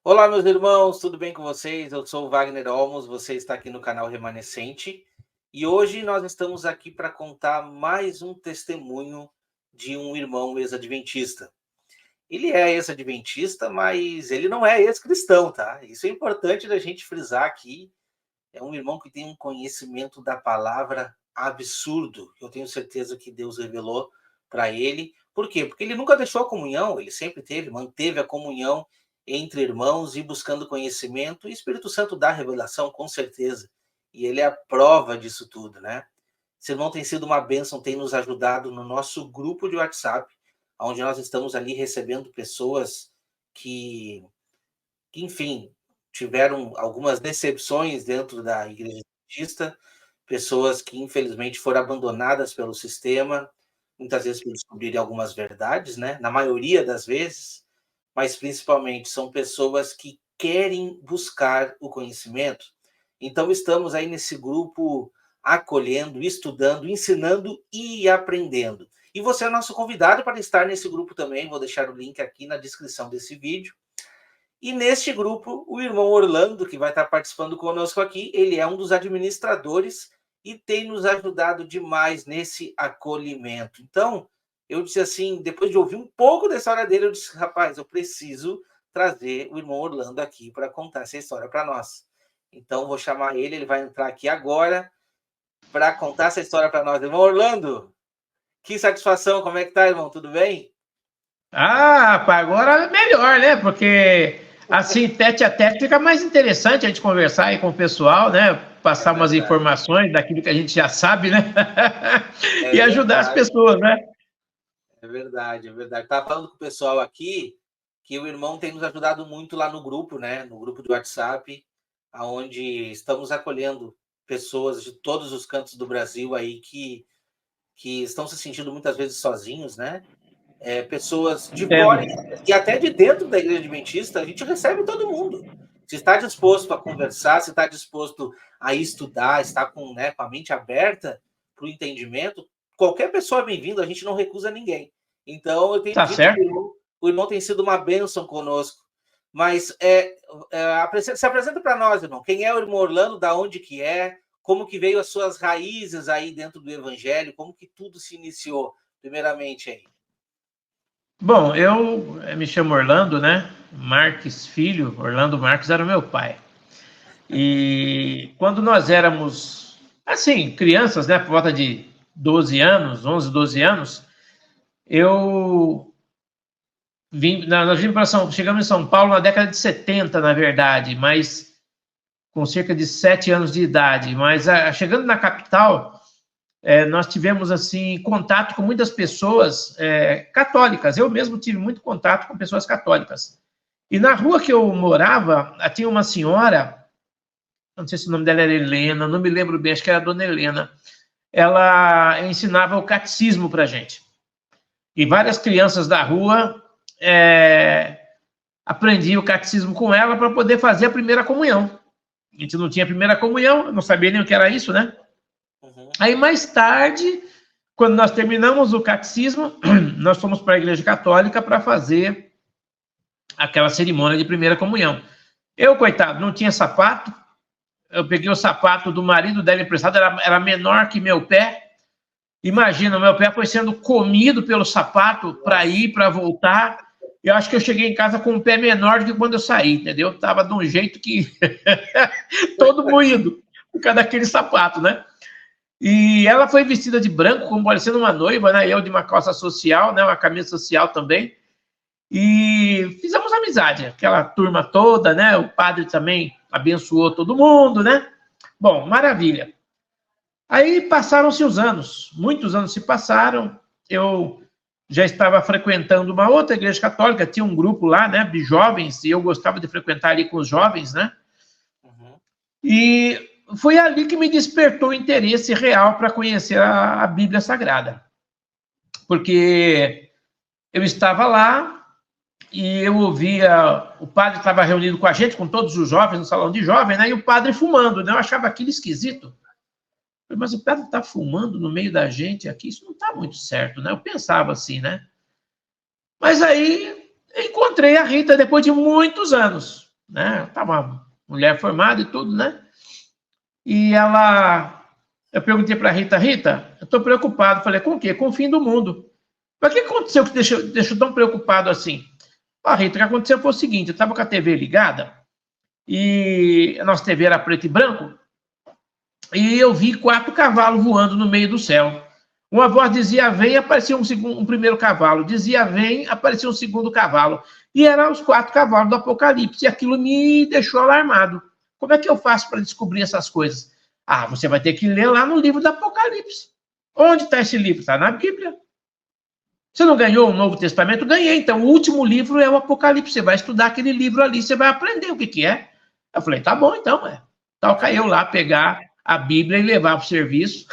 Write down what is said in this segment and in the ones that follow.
Olá, meus irmãos, tudo bem com vocês? Eu sou o Wagner Olmos, você está aqui no canal Remanescente e hoje nós estamos aqui para contar mais um testemunho de um irmão ex-adventista. Ele é ex-adventista, mas ele não é ex-cristão, tá? Isso é importante da gente frisar aqui. É um irmão que tem um conhecimento da palavra absurdo. Eu tenho certeza que Deus revelou para ele. Por quê? Porque ele nunca deixou a comunhão, ele sempre manteve a comunhão entre irmãos e buscando conhecimento. E o Espírito Santo dá revelação, com certeza. E ele é a prova disso tudo, né? Esse irmão tem sido uma bênção, tem nos ajudado no nosso grupo de WhatsApp, onde nós estamos ali recebendo pessoas que enfim, tiveram algumas decepções dentro da igreja adventista, pessoas que infelizmente foram abandonadas pelo sistema, muitas vezes por descobrirem algumas verdades, né? Na maioria das vezes, mas principalmente são pessoas que querem buscar o conhecimento. Então estamos aí nesse grupo acolhendo, estudando, ensinando e aprendendo. E você é nosso convidado para estar nesse grupo também, vou deixar o link aqui na descrição desse vídeo. E neste grupo, o irmão Orlando, que vai estar participando conosco aqui, ele é um dos administradores e tem nos ajudado demais nesse acolhimento. Então, eu disse assim, depois de ouvir um pouco da história dele, eu disse, rapaz, eu preciso trazer o irmão Orlando aqui para contar essa história para nós. Então, vou chamar ele vai entrar aqui agora para contar essa história para nós. Irmão Orlando, que satisfação, como é que tá, irmão? Tudo bem? Ah, rapaz, agora é melhor, né? Porque assim, tete a tete, fica mais interessante a gente conversar aí com o pessoal, né? Passar umas informações daquilo que a gente já sabe, né? E ajudar as pessoas, né? É verdade, é verdade. Estava falando com o pessoal aqui que o irmão tem nos ajudado muito lá no grupo, né? No grupo do WhatsApp, onde estamos acolhendo pessoas de todos os cantos do Brasil aí que estão se sentindo muitas vezes sozinhos, né? Pessoas de fora e até de dentro da igreja adventista, a gente recebe todo mundo. Se está disposto a conversar, se está disposto a estudar, está com a mente aberta para o entendimento, qualquer pessoa é bem-vinda, a gente não recusa ninguém. Então, eu tenho dito que o irmão tem sido uma bênção conosco. Mas se apresenta para nós, irmão. Quem é o irmão Orlando, da onde que é, como que veio as suas raízes aí dentro do evangelho, como que tudo se iniciou, primeiramente aí. Bom, eu me chamo Orlando, né? Marques Filho, Orlando Marques era meu pai. E quando nós éramos, assim, crianças, né? Por volta de 12 anos, 11, 12 anos, chegamos em São Paulo na década de 70, na verdade, mas com cerca de 7 anos de idade. Mas chegando na capital, nós tivemos assim contato com muitas pessoas católicas. Eu mesmo tive muito contato com pessoas católicas. E na rua que eu morava, tinha uma senhora, não sei se o nome dela era Helena, não me lembro bem, acho que era a dona Helena. Ela ensinava o catecismo para a gente. E várias crianças da rua aprendiam o catecismo com ela para poder fazer a primeira comunhão. A gente não tinha primeira comunhão, não sabia nem o que era isso, né? Aí, mais tarde, quando nós terminamos o catecismo, nós fomos para a Igreja Católica para fazer aquela cerimônia de primeira comunhão. Eu, coitado, não tinha sapato. Eu peguei o sapato do marido dela emprestado, era menor que meu pé. Imagina, o meu pé foi sendo comido pelo sapato para ir, para voltar. Eu acho que eu cheguei em casa com um pé menor do que quando eu saí, entendeu? Estava de um jeito que... todo moído, por causa daquele sapato, né? E ela foi vestida de branco, como parecendo uma noiva, né? Eu de uma calça social, né? Uma camisa social também. E fizemos amizade, aquela turma toda, né? O padre também abençoou todo mundo, né? Bom, maravilha. Aí passaram-se os anos, muitos anos se passaram, eu já estava frequentando uma outra igreja católica, tinha um grupo lá, né, de jovens, e eu gostava de frequentar ali com os jovens, né? E foi ali que me despertou o interesse real para conhecer a Bíblia Sagrada. Porque eu estava lá e eu ouvia, o padre estava reunido com a gente, com todos os jovens, no salão de jovens, né? E o padre fumando, né? Eu achava aquilo esquisito. Mas o padre está fumando no meio da gente aqui, isso não está muito certo, né? Eu pensava assim, né? Mas aí encontrei a Rita depois de muitos anos. né? Tava uma mulher formada e tudo, né? E eu perguntei para Rita, eu estou preocupado. Falei, com o quê? Com o fim do mundo. Mas o que aconteceu que deixou tão preocupado assim? Rita, o que aconteceu foi o seguinte, eu estava com a TV ligada, e a nossa TV era preto e branco, e eu vi 4 cavalos voando no meio do céu. Uma voz dizia vem, aparecia um primeiro cavalo, dizia vem, aparecia um segundo cavalo, e eram os 4 cavalos do Apocalipse, e aquilo me deixou alarmado. Como é que eu faço para descobrir essas coisas? Você vai ter que ler lá no livro do Apocalipse. Onde está esse livro? Está na Bíblia. Você não ganhou o Novo Testamento? Ganhei. Então, o último livro é o Apocalipse. Você vai estudar aquele livro ali, você vai aprender o que é. Eu falei, tá bom, então. Toca eu lá pegar a Bíblia e levar para o serviço.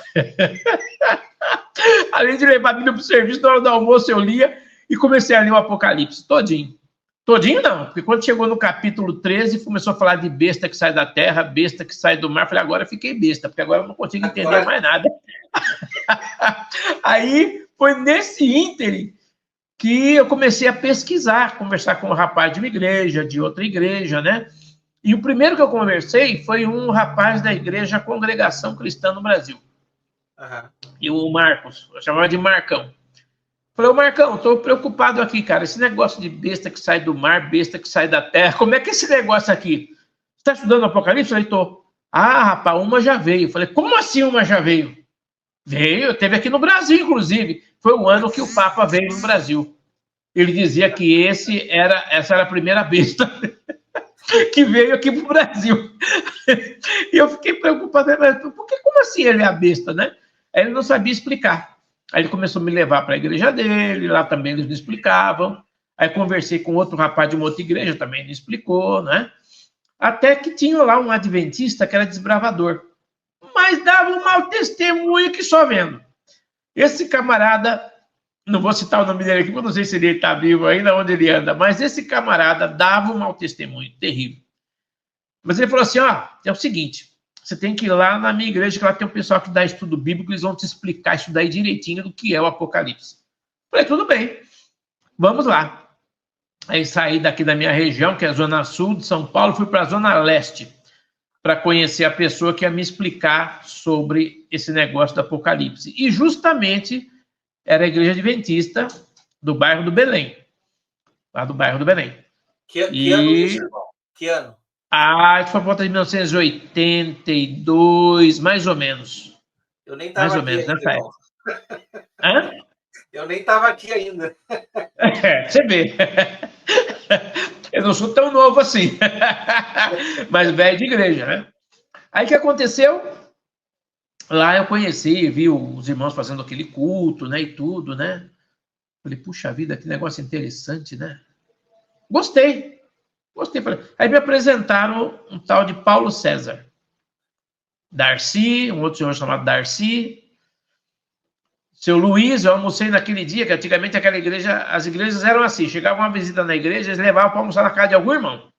Além de levar a Bíblia para o serviço, na hora do almoço eu lia e comecei a ler o Apocalipse todinho. Todinho não, porque quando chegou no capítulo 13, começou a falar de besta que sai da terra, besta que sai do mar. Falei, agora eu fiquei besta, porque agora eu não consigo entender mais nada. Aí foi nesse ínterim que eu comecei a pesquisar, conversar com um rapaz de uma igreja, de outra igreja, né? E o primeiro que eu conversei foi um rapaz da igreja Congregação Cristã no Brasil. Uhum. E o Marcos, eu chamava de Marcão. Falei, Marcão, estou preocupado aqui, cara. Esse negócio de besta que sai do mar, besta que sai da terra, como é que é esse negócio aqui? Você está estudando o Apocalipse? Eu falei, estou. Rapaz, uma já veio. Eu falei, como assim uma já veio? Veio, teve aqui no Brasil, inclusive. Foi o ano que o Papa veio no Brasil. Ele dizia que essa era a primeira besta que veio aqui para o Brasil. E eu fiquei preocupado, porque como assim ele é a besta, né? Aí ele não sabia explicar. Aí ele começou a me levar para a igreja dele, lá também eles me explicavam. Aí conversei com outro rapaz de uma outra igreja, também me explicou, né? Até que tinha lá um adventista que era desbravador. Mas dava um mau testemunho que só vendo. Esse camarada, não vou citar o nome dele aqui, porque eu não sei se ele está vivo ainda, onde ele anda, mas esse camarada dava um mau testemunho, terrível. Mas ele falou assim, é o seguinte, você tem que ir lá na minha igreja, que lá tem um pessoal que dá estudo bíblico, eles vão te explicar isso daí direitinho do que é o Apocalipse. Falei, tudo bem, vamos lá. Aí saí daqui da minha região, que é a Zona Sul de São Paulo, fui para a Zona Leste, para conhecer a pessoa que ia me explicar sobre esse negócio do Apocalipse. E justamente era a igreja adventista do bairro do Belém. Lá do bairro do Belém. Que ano isso, irmão? Que ano? Isso foi por volta de 1982, mais ou menos. Eu nem estava aqui ainda, irmão. Hã? Eu nem estava aqui ainda. Você vê. Eu não sou tão novo assim. Mas velho de igreja, né? Aí o que aconteceu? Lá eu conheci, vi os irmãos fazendo aquele culto, né? E tudo, né? Falei, puxa vida, que negócio interessante, né? Gostei. Aí me apresentaram um tal de Paulo César. Darcy, um outro senhor chamado Darcy. Seu Luiz, eu almocei naquele dia, que antigamente aquela igreja, as igrejas eram assim, chegava uma visita na igreja, eles levavam para almoçar na casa de algum irmão.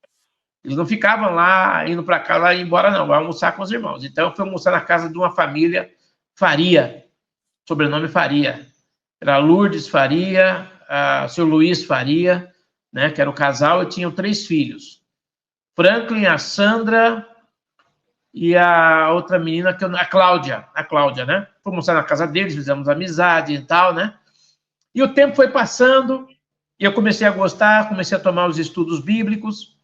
Eles não ficavam lá, indo para casa, lá e embora, não, vai almoçar com os irmãos. Então, eu fui almoçar na casa de uma família Faria, sobrenome Faria. Era Lourdes Faria, seu Luiz Faria, né, que era o casal, e tinham 3 filhos. Franklin, a Sandra e a outra menina, a Cláudia, né? Fomos almoçar na casa deles, fizemos amizade e tal, né? E o tempo foi passando, e eu comecei a gostar, comecei a tomar os estudos bíblicos,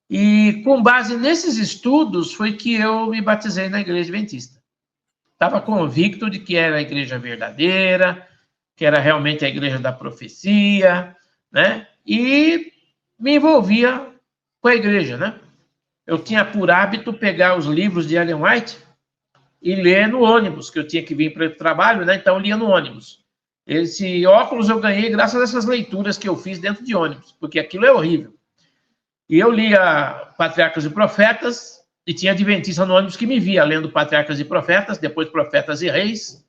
e com base nesses estudos foi que eu me batizei na Igreja Adventista. Estava convicto de que era a igreja verdadeira, que era realmente a igreja da profecia, né? E me envolvia com a igreja, né? Eu tinha por hábito pegar os livros de Ellen White e ler no ônibus, que eu tinha que vir para o trabalho, né? Então eu lia no ônibus. Esse óculos eu ganhei graças a essas leituras que eu fiz dentro de ônibus, porque aquilo é horrível. E eu lia Patriarcas e Profetas, e tinha adventista no ônibus que me via lendo Patriarcas e Profetas, depois Profetas e Reis,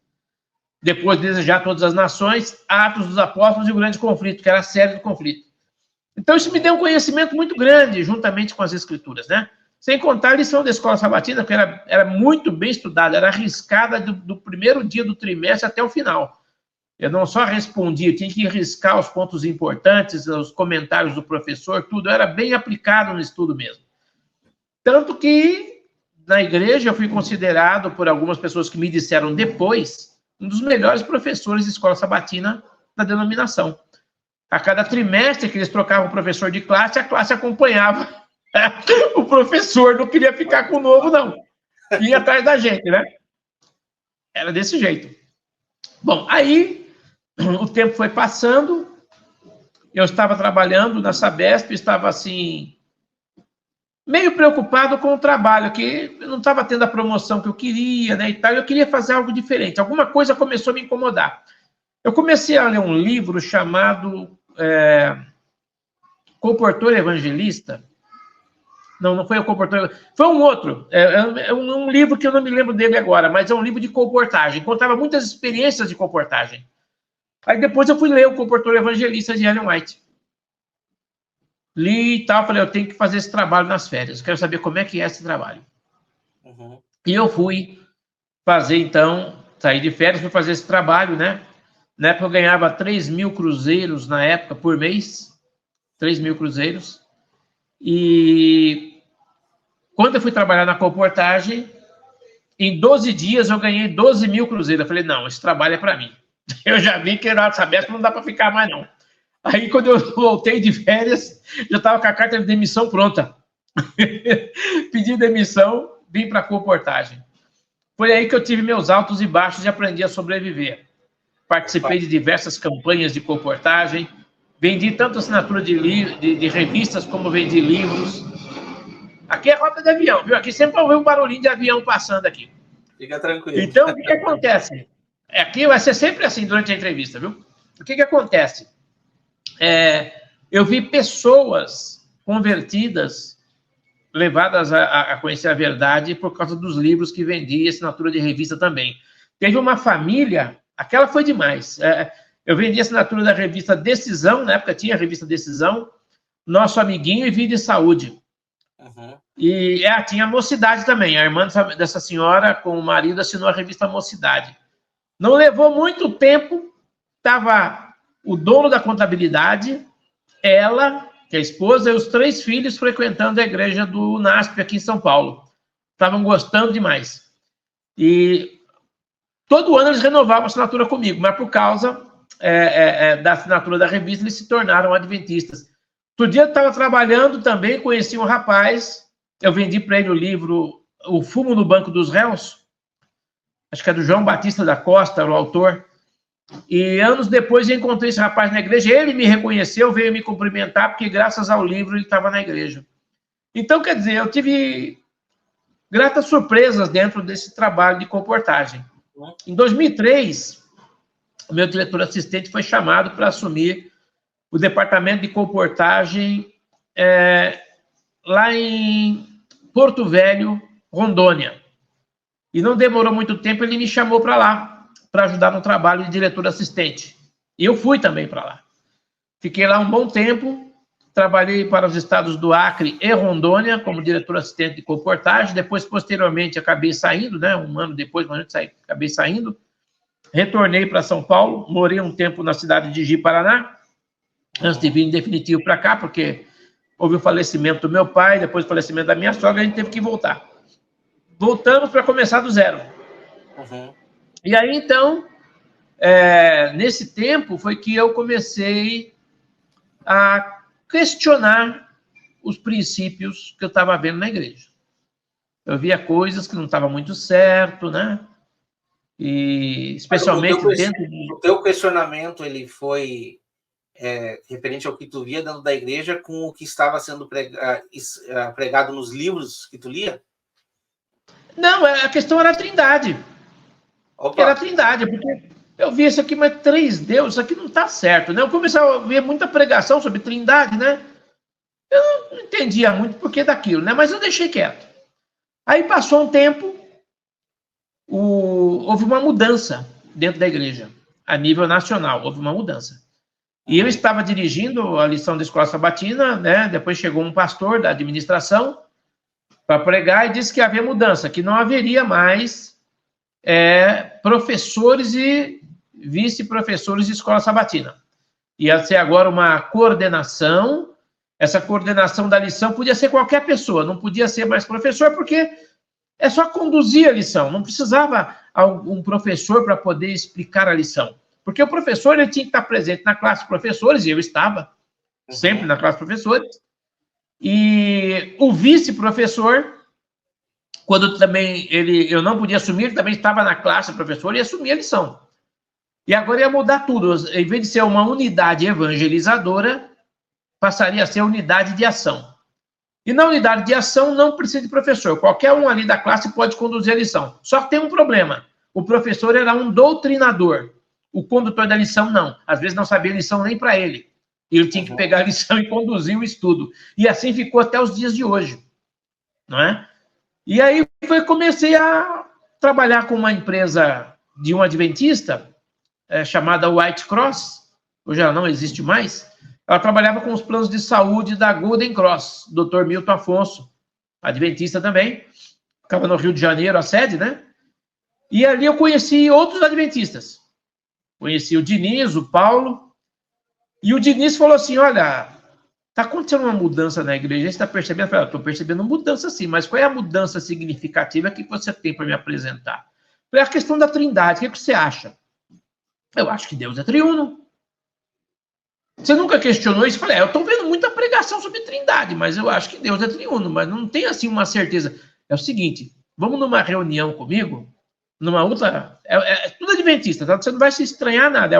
depois Desejar Todas as Nações, Atos dos Apóstolos e o Grande Conflito, que era a série do conflito. Então isso me deu um conhecimento muito grande, juntamente com as Escrituras, né? Sem contar a lição da Escola Sabatina, que era muito bem estudada, era arriscada do primeiro dia do trimestre até o final. Eu não só respondia, eu tinha que riscar os pontos importantes, os comentários do professor, tudo. Eu era bem aplicado no estudo mesmo. Tanto que, na igreja, eu fui considerado, por algumas pessoas que me disseram depois, um dos melhores professores de escola sabatina da denominação. A cada trimestre que eles trocavam o professor de classe, a classe acompanhava o professor, não queria ficar com o novo, não. Ia atrás da gente, né? Era desse jeito. Bom, aí o tempo foi passando, eu estava trabalhando na Sabesp, estava assim, meio preocupado com o trabalho, que eu não estava tendo a promoção que eu queria, né, e tal, eu queria fazer algo diferente. Alguma coisa começou a me incomodar. Eu comecei a ler um livro chamado Comportor Evangelista. Não foi o Comportor, foi um outro. É um livro que eu não me lembro dele agora, mas é um livro de comportagem. Contava muitas experiências de comportagem. Aí depois eu fui ler o Comportor Evangelista de Ellen White. Li e tal, falei, eu tenho que fazer esse trabalho nas férias. Quero saber como é que é esse trabalho. Uhum. E eu fui fazer, então, saí de férias, fui fazer esse trabalho, né? Na época eu ganhava 3 mil cruzeiros na época, por mês. 3 mil cruzeiros. E quando eu fui trabalhar na comportagem, em 12 dias eu ganhei 12 mil cruzeiros. Eu falei, não, esse trabalho é para mim. Eu já vi que na Sabesp não dá para ficar mais, não. Aí, quando eu voltei de férias, já estava com a carta de demissão pronta. Pedi demissão, vim para a comportagem. Foi aí que eu tive meus altos e baixos e aprendi a sobreviver. Participei de diversas campanhas de comportagem, vendi tanto assinatura de revistas como vendi livros. Aqui é rota de avião, viu? Aqui sempre ouve um barulhinho de avião passando aqui. Fica tranquilo. Então, o que acontece? Aqui vai ser sempre assim durante a entrevista, viu? O que acontece? Eu vi pessoas convertidas, levadas a conhecer a verdade por causa dos livros que vendi, assinatura de revista também. Teve uma família, aquela foi demais. Eu vendi assinatura da revista Decisão, na época tinha a revista Decisão, Nosso Amiguinho e Vida e Saúde. Uhum. E tinha a Mocidade também. A irmã dessa senhora, com o marido, assinou a revista Mocidade. Não levou muito tempo, estava o dono da contabilidade, ela, que é a esposa, e os 3 filhos frequentando a igreja do NASP aqui em São Paulo. Estavam gostando demais. E todo ano eles renovavam a assinatura comigo, mas por causa da assinatura da revista, eles se tornaram adventistas. Outro dia eu estava trabalhando também, conheci um rapaz, eu vendi para ele o livro O Fumo no Banco dos Réus, acho que é do João Batista da Costa, o autor. E anos depois eu encontrei esse rapaz na igreja, ele me reconheceu, veio me cumprimentar, porque graças ao livro ele estava na igreja. Então, quer dizer, eu tive gratas surpresas dentro desse trabalho de comportagem. Em 2003, o meu diretor assistente foi chamado para assumir o departamento de comportagem lá em Porto Velho, Rondônia. E não demorou muito tempo, ele me chamou para lá, para ajudar no trabalho de diretor assistente. E eu fui também para lá. Fiquei lá um bom tempo, trabalhei para os estados do Acre e Rondônia como diretor assistente de comportagem. Depois, posteriormente, acabei saindo, né? Um ano depois, acabei saindo. Retornei para São Paulo, morei um tempo na cidade de Ji-Paraná, antes de vir em definitivo para cá, porque houve o falecimento do meu pai, depois o falecimento da minha sogra, a gente teve que voltar. Voltamos para começar do zero. Uhum. E aí, então, nesse tempo, foi que eu comecei a questionar os princípios que eu estava vendo na igreja. Eu via coisas que não estavam muito certo, né? E, especialmente dentro do... O teu questionamento, ele foi referente ao que tu via dentro da igreja com o que estava sendo pregado nos livros que tu lia? Não, a questão era a Trindade. Opa. Era a Trindade, porque eu vi isso aqui, mas 3 deuses, isso aqui não está certo, né? Eu comecei a ver muita pregação sobre Trindade, né? Eu não entendia muito por que daquilo, né? Mas eu deixei quieto. Aí passou um tempo, houve uma mudança dentro da igreja, a nível nacional, houve uma mudança. E eu estava dirigindo a lição da escola sabatina, né? Depois chegou um pastor da administração para pregar e disse que havia mudança, que não haveria mais professores e vice-professores de escola sabatina. Ia ser agora uma coordenação. Essa coordenação da lição podia ser qualquer pessoa, não podia ser mais professor, porque é só conduzir a lição, não precisava um professor para poder explicar a lição. Porque o professor ele tinha que estar presente na classe de professores, e eu estava sempre na classe de professores, e o vice-professor, quando também eu não podia assumir, ele também estava na classe de professor e assumia a lição. E agora ia mudar tudo, em vez de ser uma unidade evangelizadora, passaria a ser unidade de ação. E na unidade de ação não precisa de professor. Qualquer um ali da classe pode conduzir a lição. Só que tem um problema. O professor era um doutrinador. O condutor da lição, não. Às vezes não sabia a lição nem para ele. Ele tinha que pegar a lição e conduzir o estudo. E assim ficou até os dias de hoje. Não é? E aí comecei a trabalhar com uma empresa de um adventista, chamada White Cross. Hoje ela não existe mais. Ela trabalhava com os planos de saúde da Golden Cross, Dr. Milton Afonso, adventista também, ficava no Rio de Janeiro, a sede, né? E ali eu conheci outros adventistas. Conheci o Diniz, o Paulo, e o Diniz falou assim, olha, está acontecendo uma mudança na igreja, você está percebendo? Eu falei, estou percebendo mudança sim, mas qual é a mudança significativa que você tem para me apresentar? Eu falei, a questão da trindade, o que você acha? Eu acho que Deus é triuno. Você nunca questionou isso? Eu falei, eu estou vendo muita pregação sobre trindade, mas eu acho que Deus é triuno, mas não tem assim uma certeza. É o seguinte, vamos numa reunião comigo, numa outra... tudo adventista, tá? Você não vai se estranhar nada,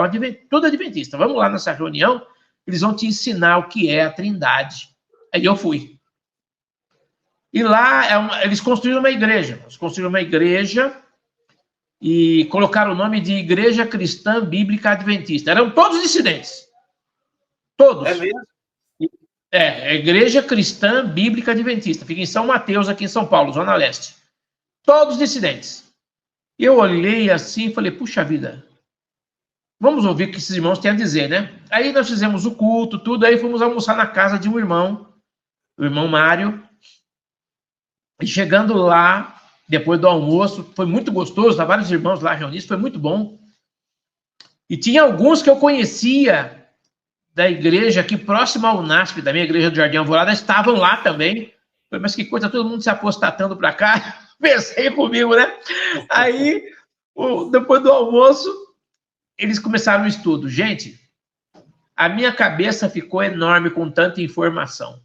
tudo adventista. Vamos lá nessa reunião, eles vão te ensinar o que é a trindade. Aí eu fui. E lá, eles construíram uma igreja. Eles construíram uma igreja e colocaram o nome de Igreja Cristã Bíblica Adventista. Eram todos dissidentes. Todos. É mesmo? É Igreja Cristã Bíblica Adventista. Fica em São Mateus, aqui em São Paulo, Zona Leste. Todos dissidentes. Eu olhei assim e falei, puxa vida, vamos ouvir o que esses irmãos têm a dizer, né? Aí nós fizemos o culto, tudo, aí fomos almoçar na casa de um irmão, o irmão Mário. E chegando lá, depois do almoço, foi muito gostoso, tá vários irmãos lá reunidos, foi muito bom. E tinha alguns que eu conhecia da igreja aqui próxima ao NASP, da minha igreja do Jardim Alvorada, estavam lá também. Falei, mas que coisa, todo mundo se apostatando para cá. Pensei comigo, né? Aí, depois do almoço, eles começaram o estudo. Gente, a minha cabeça ficou enorme com tanta informação.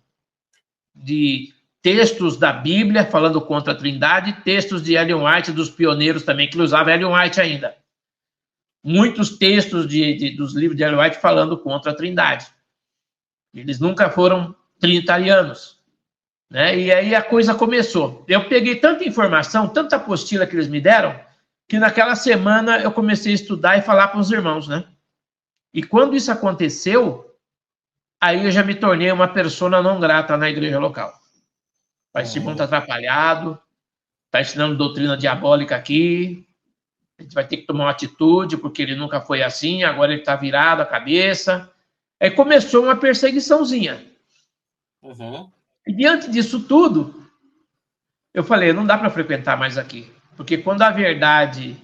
De textos da Bíblia falando contra a Trindade, textos de Ellen White, dos pioneiros também, que ele usava Ellen White ainda. Muitos textos dos livros de Ellen White falando contra a Trindade. Eles nunca foram trinitarianos. Né? E aí a coisa começou. Eu peguei tanta informação, tanta apostila que eles me deram, que naquela semana eu comecei a estudar e falar para os irmãos. Né? E quando isso aconteceu, aí eu já me tornei uma persona não grata na igreja local. Esse irmão está atrapalhado, está ensinando doutrina diabólica aqui, a gente vai ter que tomar uma atitude, porque ele nunca foi assim, agora ele está virado a cabeça. Aí começou uma perseguiçãozinha. E diante disso tudo, eu falei, não dá para frequentar mais aqui. Porque quando a verdade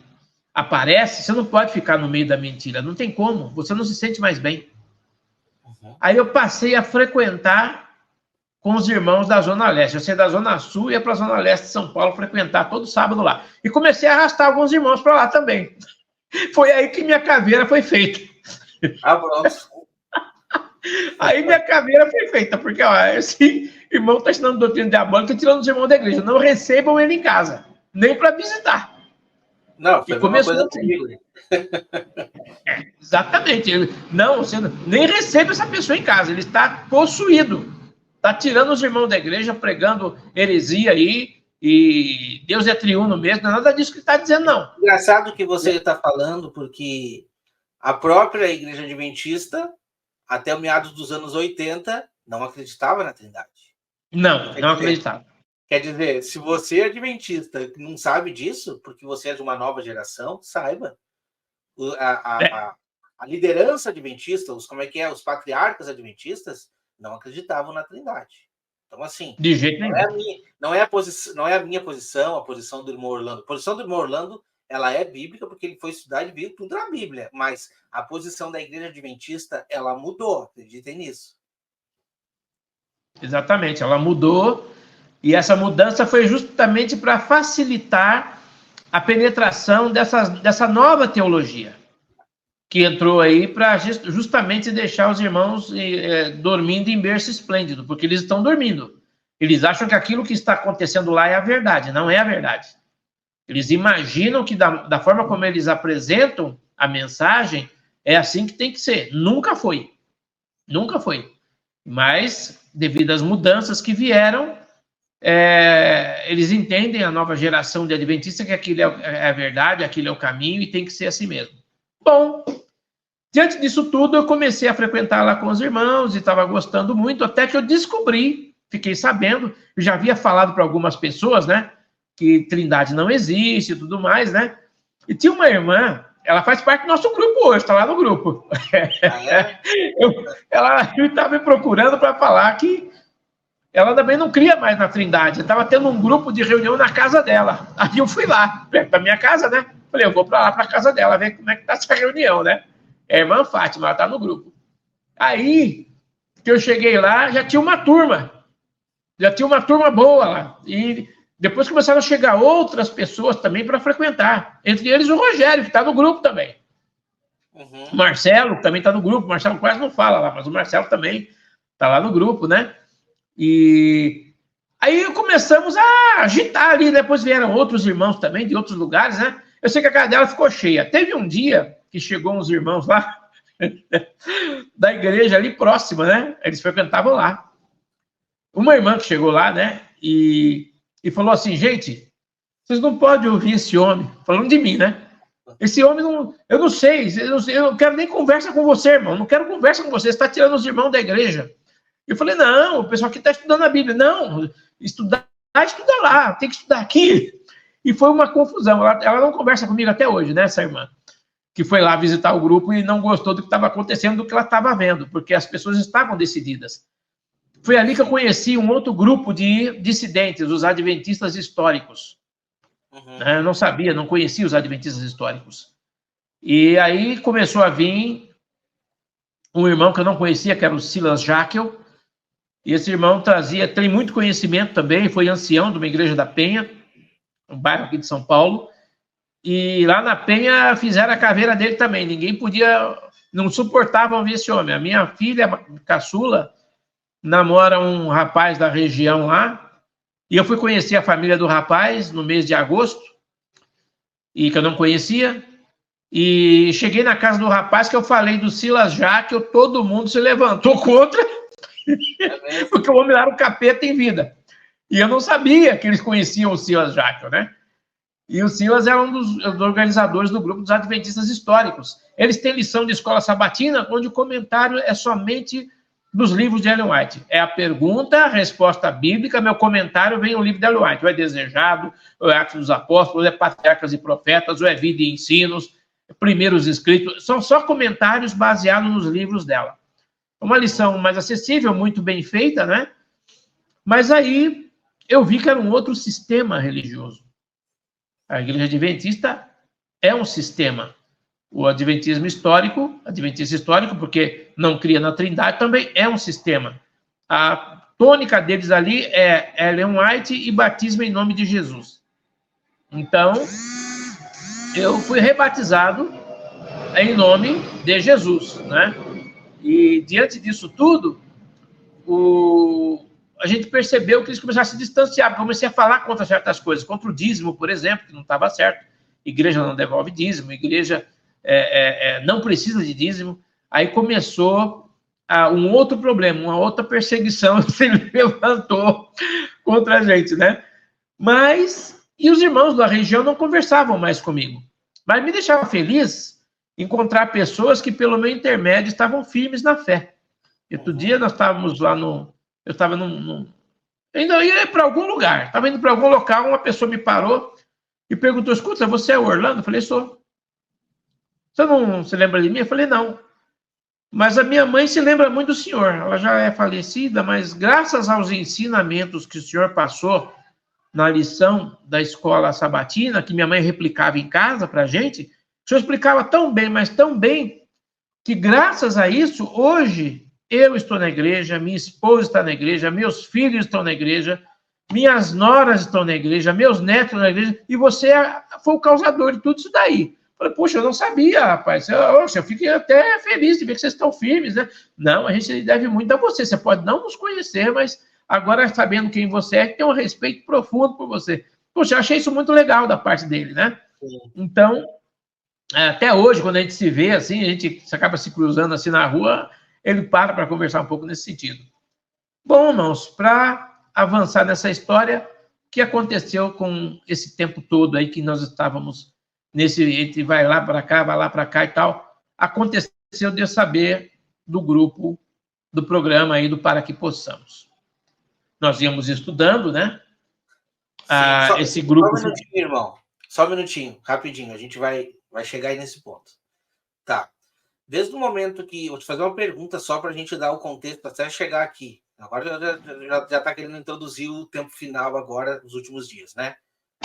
aparece, você não pode ficar no meio da mentira. Não tem como, você não se sente mais bem. Aí eu passei a frequentar com os irmãos da Zona Leste. Eu saí da Zona Sul e ia para a Zona Leste de São Paulo frequentar todo sábado lá. E comecei a arrastar alguns irmãos para lá também. Foi aí que minha caveira foi feita. Ah, pronto. Aí minha caveira foi feita, porque ó, esse irmão está ensinando doutrina diabólica, tirando os irmãos da igreja. Não recebam ele em casa, nem para visitar. Não, foi uma coisa comigo. Exatamente. Não, você nem recebe essa pessoa em casa, ele está possuído. Está tirando os irmãos da igreja, pregando heresia aí, e Deus é triuno mesmo, não é nada disso que ele está dizendo, não. Engraçado que você está falando, porque a própria igreja adventista, até o meados dos anos 80, não acreditava na Trindade. Não acreditava. Quer dizer, se você é adventista e não sabe disso, porque você é de uma nova geração, saiba. A liderança adventista, os patriarcas adventistas, não acreditavam na Trindade. Então, assim, de jeito nenhum. Não é a minha posição, a posição do irmão Orlando. A posição do irmão Orlando ela é bíblica porque ele foi estudar e viu tudo na Bíblia, mas a posição da Igreja Adventista, ela mudou, acreditem nisso. Exatamente, ela mudou, e essa mudança foi justamente para facilitar a penetração dessa nova teologia, que entrou aí para justamente deixar os irmãos dormindo em berço esplêndido, porque eles estão dormindo. Eles acham que aquilo que está acontecendo lá é a verdade, não é a verdade. Eles imaginam que da forma como eles apresentam a mensagem, é assim que tem que ser. Nunca foi. Nunca foi. Mas, devido às mudanças que vieram, eles entendem, a nova geração de adventistas, que aquilo é a verdade, aquilo é o caminho e tem que ser assim mesmo. Bom, diante disso tudo, eu comecei a frequentar lá com os irmãos e estava gostando muito, até que eu descobri, fiquei sabendo, eu já havia falado para algumas pessoas, né, que Trindade não existe e tudo mais, né? E tinha uma irmã, ela faz parte do nosso grupo hoje, está lá no grupo. Ela estava me procurando para falar que ela também não cria mais na Trindade. Estava tendo um grupo de reunião na casa dela. Aí eu fui lá, perto da minha casa, né? Falei, eu vou para lá, para a casa dela, ver como é que está essa reunião, né? É a irmã Fátima, ela está no grupo. Aí, que eu cheguei lá, já tinha uma turma. Já tinha uma turma boa lá. E depois começaram a chegar outras pessoas também para frequentar. Entre eles o Rogério, que está no grupo também. Uhum. O Marcelo, que também está no grupo. O Marcelo quase não fala lá, mas o Marcelo também está lá no grupo, né? E aí começamos a agitar ali. Depois vieram outros irmãos também, de outros lugares, né? Eu sei que a casa dela ficou cheia. Teve um dia que chegou uns irmãos lá da igreja ali próxima, né? Eles frequentavam lá. Uma irmã que chegou lá, né? E falou assim, gente, vocês não podem ouvir esse homem, falando de mim, né? Esse homem, eu não sei, eu não quero nem conversa com você, irmão, não quero conversa com você, você está tirando os irmãos da igreja. Eu falei, não, o pessoal aqui está estudando a Bíblia. Não, estuda lá, tem que estudar aqui. E foi uma confusão, ela não conversa comigo até hoje, né, essa irmã, que foi lá visitar o grupo e não gostou do que estava acontecendo, do que ela estava vendo, porque as pessoas estavam decididas. Foi ali que eu conheci um outro grupo de dissidentes, os adventistas históricos. Uhum. Eu não sabia, não conhecia os adventistas históricos. E aí começou a vir um irmão que eu não conhecia, que era o Silas Jaquel, e esse irmão tem muito conhecimento também, foi ancião de uma igreja da Penha, um bairro aqui de São Paulo, e lá na Penha fizeram a caveira dele também, ninguém podia, não suportavam ver esse homem. A minha filha caçula namora um rapaz da região lá, e eu fui conhecer a família do rapaz no mês de agosto, e que eu não conhecia, e cheguei na casa do rapaz que eu falei do Silas Jaquel, todo mundo se levantou contra, porque o homem era um capeta em vida. E eu não sabia que eles conheciam o Silas Jaquel, né? E o Silas era um dos organizadores do grupo dos adventistas históricos. Eles têm lição de escola sabatina, onde o comentário é somente dos livros de Ellen White. É a pergunta, a resposta bíblica, meu comentário vem no livro de Ellen White. Ou é Desejado, ou é Atos dos Apóstolos, ou é Patriarcas e Profetas, ou é Vida e Ensinos, Primeiros Escritos. São só comentários baseados nos livros dela. Uma lição mais acessível, muito bem feita, né? Mas aí eu vi que era um outro sistema religioso. A Igreja Adventista é um sistema. O adventista histórico, porque não cria na Trindade, também é um sistema. A tônica deles ali é Ellen White e batismo em nome de Jesus. Então, eu fui rebatizado em nome de Jesus, né? E diante disso tudo, a gente percebeu que eles começaram a se distanciar. Comecei a falar contra certas coisas, contra o dízimo, por exemplo, que não estava certo. Igreja não devolve dízimo, igreja não precisa de dízimo. Aí começou um outro problema, uma outra perseguição se levantou contra a gente, né? E os irmãos da região não conversavam mais comigo. Mas me deixava feliz encontrar pessoas que, pelo meu intermédio, estavam firmes na fé. Outro dia nós estávamos lá eu estava ainda ia para algum lugar, estava indo para algum local, uma pessoa me parou e perguntou, escuta, você é o Orlando? Eu falei, sou. Você não se lembra de mim? Eu falei, não. Mas a minha mãe se lembra muito do senhor. Ela já é falecida, mas graças aos ensinamentos que o senhor passou na lição da escola sabatina, que minha mãe replicava em casa para a gente, o senhor explicava tão bem, mas tão bem, que graças a isso, hoje, eu estou na igreja, minha esposa está na igreja, meus filhos estão na igreja, minhas noras estão na igreja, meus netos estão na igreja, e você foi o causador de tudo isso daí. Falei, poxa, eu não sabia, rapaz. Eu fiquei até feliz de ver que vocês estão firmes, né? Não, a gente deve muito a você. Você pode não nos conhecer, mas agora, sabendo quem você é, tem um respeito profundo por você. Poxa, eu achei isso muito legal da parte dele, né? Então, até hoje, quando a gente se vê assim, a gente acaba se cruzando assim na rua, ele para conversar um pouco nesse sentido. Bom, irmãos, para avançar nessa história, o que aconteceu com esse tempo todo aí que nós estávamos nesse, entre vai lá para cá e tal, aconteceu de eu saber do grupo, do programa aí do Para Que Possamos. Nós íamos estudando, né? Esse grupo... Só um minutinho, irmão. Só um minutinho, rapidinho. A gente vai chegar aí nesse ponto. Tá. Desde o momento que... Vou te fazer uma pergunta só para a gente dar o contexto até chegar aqui. Agora já está querendo introduzir o tempo final agora, nos últimos dias, né?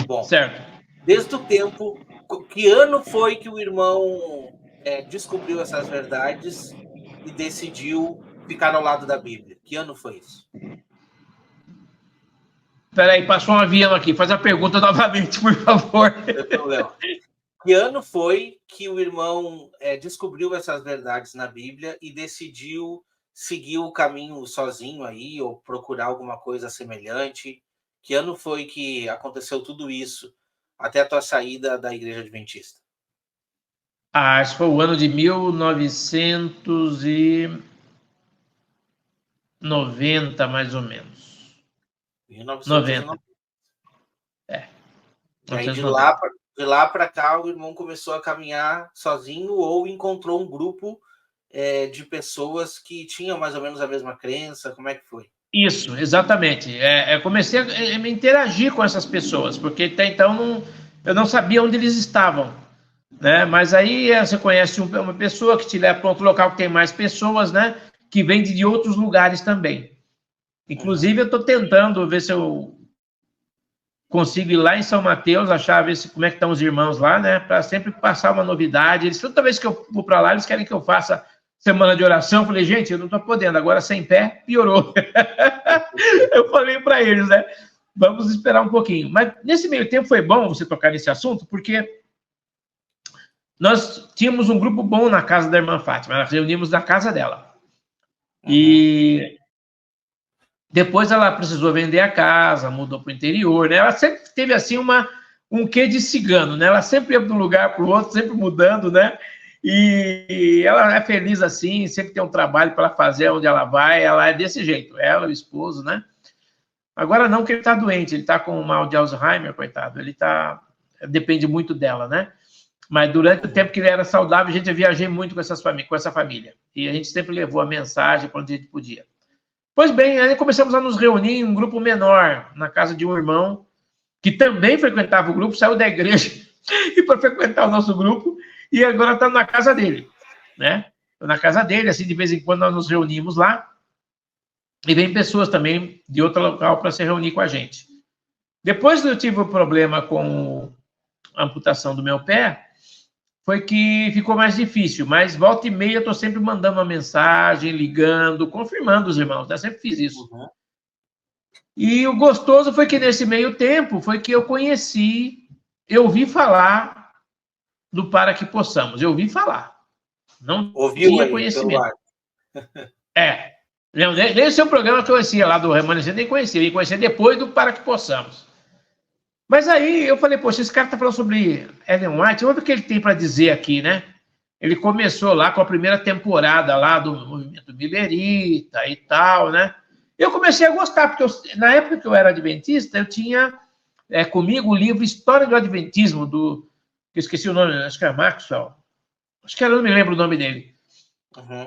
Bom, certo. Desde o tempo... Que ano foi que o irmão descobriu essas verdades e decidiu ficar ao lado da Bíblia? Que ano foi isso? Peraí, passou um avião aqui. Faz a pergunta novamente, por favor. Não tem problema. Que ano foi que o irmão descobriu essas verdades na Bíblia e decidiu seguir o caminho sozinho aí, ou procurar alguma coisa semelhante? Que ano foi que aconteceu tudo isso, até a tua saída da Igreja Adventista? Acho que foi o ano de 1990, mais ou menos. 1990. É. E aí, de lá para cá, o irmão começou a caminhar sozinho ou encontrou um grupo de pessoas que tinham mais ou menos a mesma crença? Como é que foi? Isso, exatamente. Comecei a me interagir com essas pessoas, porque até então eu não sabia onde eles estavam, né? Mas aí você conhece uma pessoa que te leva para outro local que tem mais pessoas, né? Que vem de outros lugares também. Inclusive, eu estou tentando ver se eu consigo ir lá em São Mateus, achar, ver como é que estão os irmãos lá, né? Para sempre passar uma novidade. Eles, toda vez que eu vou para lá, eles querem que eu faça semana de oração. Eu falei, gente, eu não estou podendo, agora sem pé, piorou. Eu falei para eles, né? Vamos esperar um pouquinho. Mas nesse meio tempo foi bom você tocar nesse assunto, porque nós tínhamos um grupo bom na casa da irmã Fátima, nós reunimos na casa dela. E depois ela precisou vender a casa, mudou para o interior, né? Ela sempre teve assim um quê de cigano, né? Ela sempre ia de um lugar para o outro, sempre mudando, né? E ela é feliz assim, sempre tem um trabalho para ela fazer onde ela vai, ela é desse jeito, ela, o esposo, né? Agora não, que ele está doente, ele está com mal de Alzheimer, coitado, depende muito dela, né? Mas durante o tempo que ele era saudável, a gente viajei muito com essa família, e a gente sempre levou a mensagem para onde a gente podia. Pois bem, aí começamos a nos reunir em um grupo menor, na casa de um irmão, que também frequentava o grupo, saiu da igreja e para frequentar o nosso grupo, e agora está na casa dele, né? Na casa dele, assim, de vez em quando nós nos reunimos lá, e vem pessoas também de outro local para se reunir com a gente. Depois que eu tive o problema com a amputação do meu pé, foi que ficou mais difícil, mas volta e meia eu estou sempre mandando uma mensagem, ligando, confirmando os irmãos, né? Sempre fiz isso. E o gostoso foi que nesse meio tempo, foi que eu ouvi falar do Para Que Possamos, eu ouvi falar. Não tinha conhecimento. Nem o seu programa que eu conhecia lá do Remanescente, nem conhecia, eu ia conhecer depois do Para Que Possamos. Mas aí eu falei, poxa, esse cara está falando sobre Ellen White, vamos ver o que ele tem para dizer aqui, né? Ele começou lá com a primeira temporada lá do movimento Millerita e tal, né? Eu comecei a gostar, porque na época que eu era adventista, eu tinha comigo o livro História do Adventismo, eu esqueci o nome, acho que era Maxwell, não me lembro o nome dele.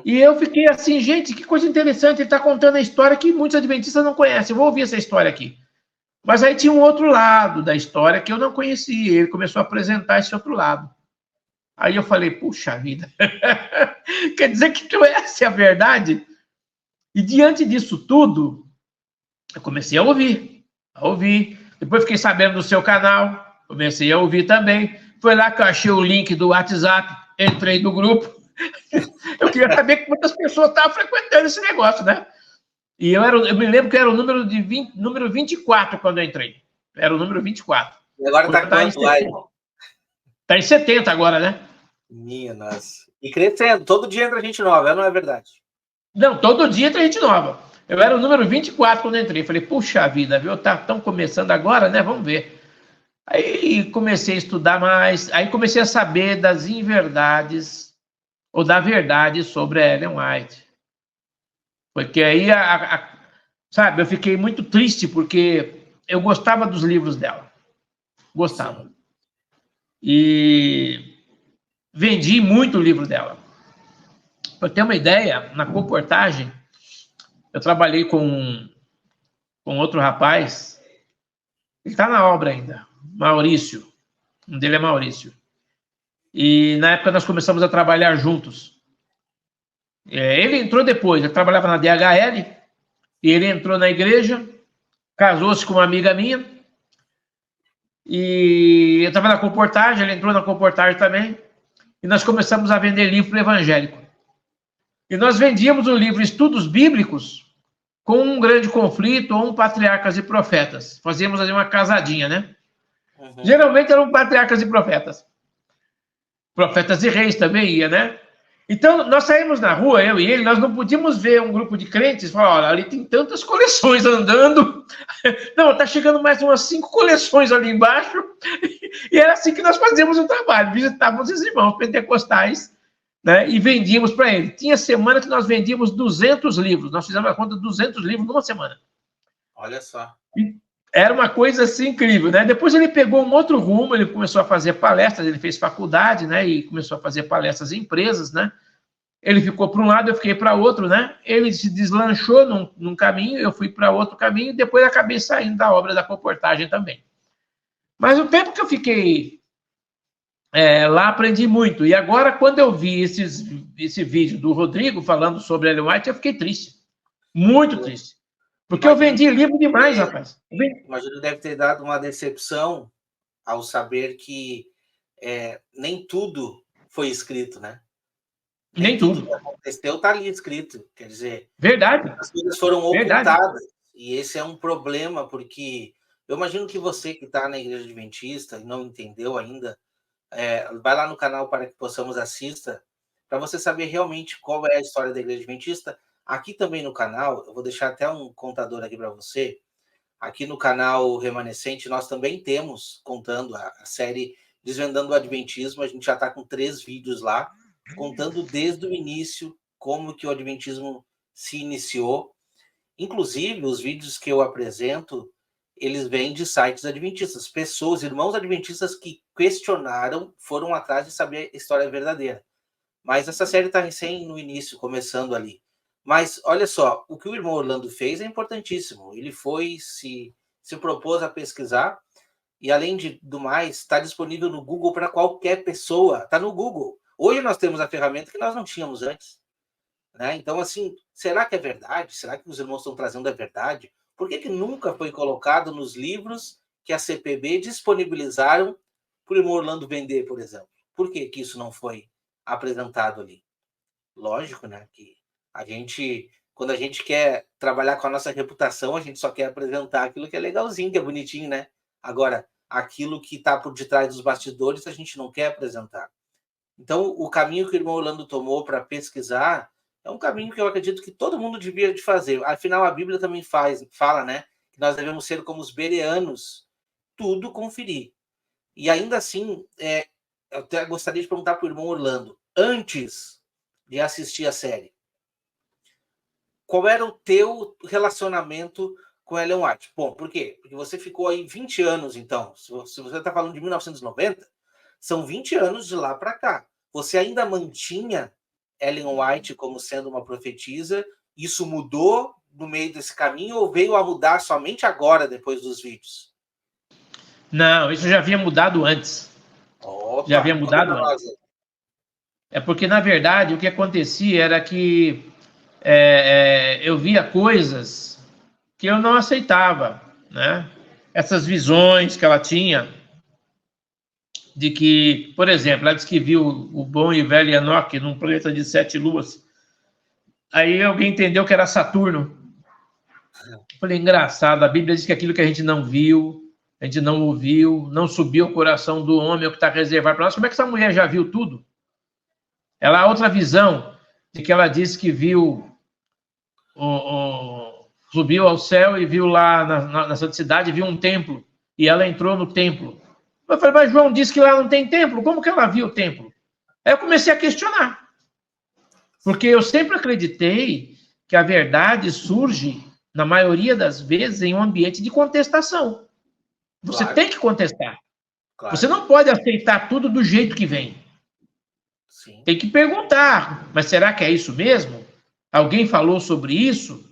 E eu fiquei assim, gente, que coisa interessante, ele está contando a história que muitos adventistas não conhecem, eu vou ouvir essa história aqui. Mas aí tinha um outro lado da história que eu não conhecia, ele começou a apresentar esse outro lado. Aí eu falei, puxa vida, quer dizer que essa é a verdade? E diante disso tudo, eu comecei a ouvir. Depois fiquei sabendo do seu canal, comecei a ouvir também. Foi lá que eu achei o link do WhatsApp, entrei no grupo. Eu queria saber quantas pessoas estavam frequentando esse negócio, né? E eu me lembro que era o número 24 quando eu entrei. Era o número 24. E agora está quanto lá, irmão? Está em 70 agora, né? Minha nossa. E crescendo, todo dia entra gente nova, não é verdade? Não, todo dia entra gente nova. Eu era o número 24 quando entrei. Falei, puxa vida, viu? Estão começando agora, né? Vamos ver. Aí comecei a estudar mais, aí comecei a saber das inverdades, ou da verdade sobre a Ellen White. Porque aí, sabe, eu fiquei muito triste, porque eu gostava dos livros dela. Gostava. Sim. E vendi muito o livro dela. Para ter uma ideia, na comportagem, eu trabalhei com outro rapaz, ele está na obra ainda, Maurício. Um dele é Maurício. E na época nós começamos a trabalhar juntos. Ele entrou depois, ele trabalhava na DHL, e ele entrou na igreja, casou-se com uma amiga minha, e eu estava na comportagem, ele entrou na comportagem também, e nós começamos a vender livro evangélico. E nós vendíamos o livro Estudos Bíblicos com um grande conflito ou um Patriarcas e Profetas. Fazíamos ali uma casadinha, né? Uhum. Geralmente eram Patriarcas e Profetas. Profetas e Reis também ia, né? Então, nós saímos na rua, eu e ele, nós não podíamos ver um grupo de crentes e falar, olha, ali tem tantas coleções andando. Não, tá chegando mais umas 5 coleções ali embaixo. E era assim que nós fazíamos o trabalho. Visitávamos os irmãos pentecostais, né, e vendíamos para ele. Tinha semana que nós vendíamos 200 livros. Nós fizemos a conta de 200 livros numa semana. Olha só. E era uma coisa assim incrível, né? Depois ele pegou um outro rumo, ele começou a fazer palestras, ele fez faculdade, né? E começou a fazer palestras em empresas, né? Ele ficou para um lado, eu fiquei para outro, né? Ele se deslanchou num caminho, eu fui para outro caminho, e depois acabei saindo da obra da comportagem também. Mas o tempo que eu fiquei lá, aprendi muito. E agora, quando eu vi esse vídeo do Rodrigo falando sobre Ellen White, eu fiquei triste. Muito triste. Porque eu vendi livro demais, rapaz. Imagino que deve ter dado uma decepção ao saber que nem tudo foi escrito, né? Nem tudo que aconteceu está ali escrito. Quer dizer, verdade. As coisas foram ocultadas. Verdade. E esse é um problema, porque eu imagino que você que está na Igreja Adventista e não entendeu ainda, vai lá no canal para que possamos assistir, para você saber realmente qual é a história da Igreja Adventista. Aqui também no canal, eu vou deixar até um contador aqui para você. Aqui no canal Remanescente, nós também temos, contando a série Desvendando o Adventismo, a gente já está com 3 vídeos lá, contando desde o início como que o Adventismo se iniciou. Inclusive, os vídeos que eu apresento, eles vêm de sites adventistas, pessoas, irmãos adventistas que questionaram, foram atrás de saber a história verdadeira. Mas essa série está recém no início, começando ali. Mas, olha só, o que o irmão Orlando fez é importantíssimo. Ele se propôs a pesquisar, e além do mais, está disponível no Google para qualquer pessoa. Está no Google. Hoje nós temos a ferramenta que nós não tínhamos antes. Né? Então, assim, será que é verdade? Será que os irmãos estão trazendo a verdade? Por que nunca foi colocado nos livros que a CPB disponibilizaram para o irmão Orlando vender, por exemplo? Por que isso não foi apresentado ali? Lógico, né? Que quando a gente quer trabalhar com a nossa reputação, a gente só quer apresentar aquilo que é legalzinho, que é bonitinho, né? Agora, aquilo que está por detrás dos bastidores, a gente não quer apresentar. Então, o caminho que o irmão Orlando tomou para pesquisar é um caminho que eu acredito que todo mundo devia de fazer. Afinal, a Bíblia também fala, né? Que nós devemos ser como os bereanos, tudo conferir. E ainda assim, eu até gostaria de perguntar para o irmão Orlando, antes de assistir a série, qual era o teu relacionamento com Ellen White? Bom, por quê? Porque você ficou aí 20 anos, então. Se você está falando de 1990, são 20 anos de lá para cá. Você ainda mantinha Ellen White como sendo uma profetisa? Isso mudou no meio desse caminho ou veio a mudar somente agora, depois dos vídeos? Não, isso já havia mudado antes. Opa, já havia mudado antes. É porque, na verdade, o que acontecia era que eu via coisas que eu não aceitava, né? essas visões que ela tinha, de que, por exemplo, ela disse que viu o bom e velho Enoque num planeta de 7 luas. Aí alguém entendeu que era Saturno. Falei, engraçado, a Bíblia diz que aquilo que a gente não viu, a gente não ouviu, não subiu ao coração do homem, é o que está reservado para nós. Como é que essa mulher já viu tudo? Ela, a outra visão, de que ela disse que viu, subiu ao céu e viu lá na Santa Cidade, viu um templo, e ela entrou no templo. Eu falei, mas João disse que lá não tem templo, como que ela viu o templo? Aí eu comecei a questionar, porque eu sempre acreditei que a verdade surge, na maioria das vezes, em um ambiente de contestação. Você tem que contestar. Claro. Você não pode aceitar tudo do jeito que vem. Sim. Tem que perguntar, mas será que é isso mesmo? Alguém falou sobre isso?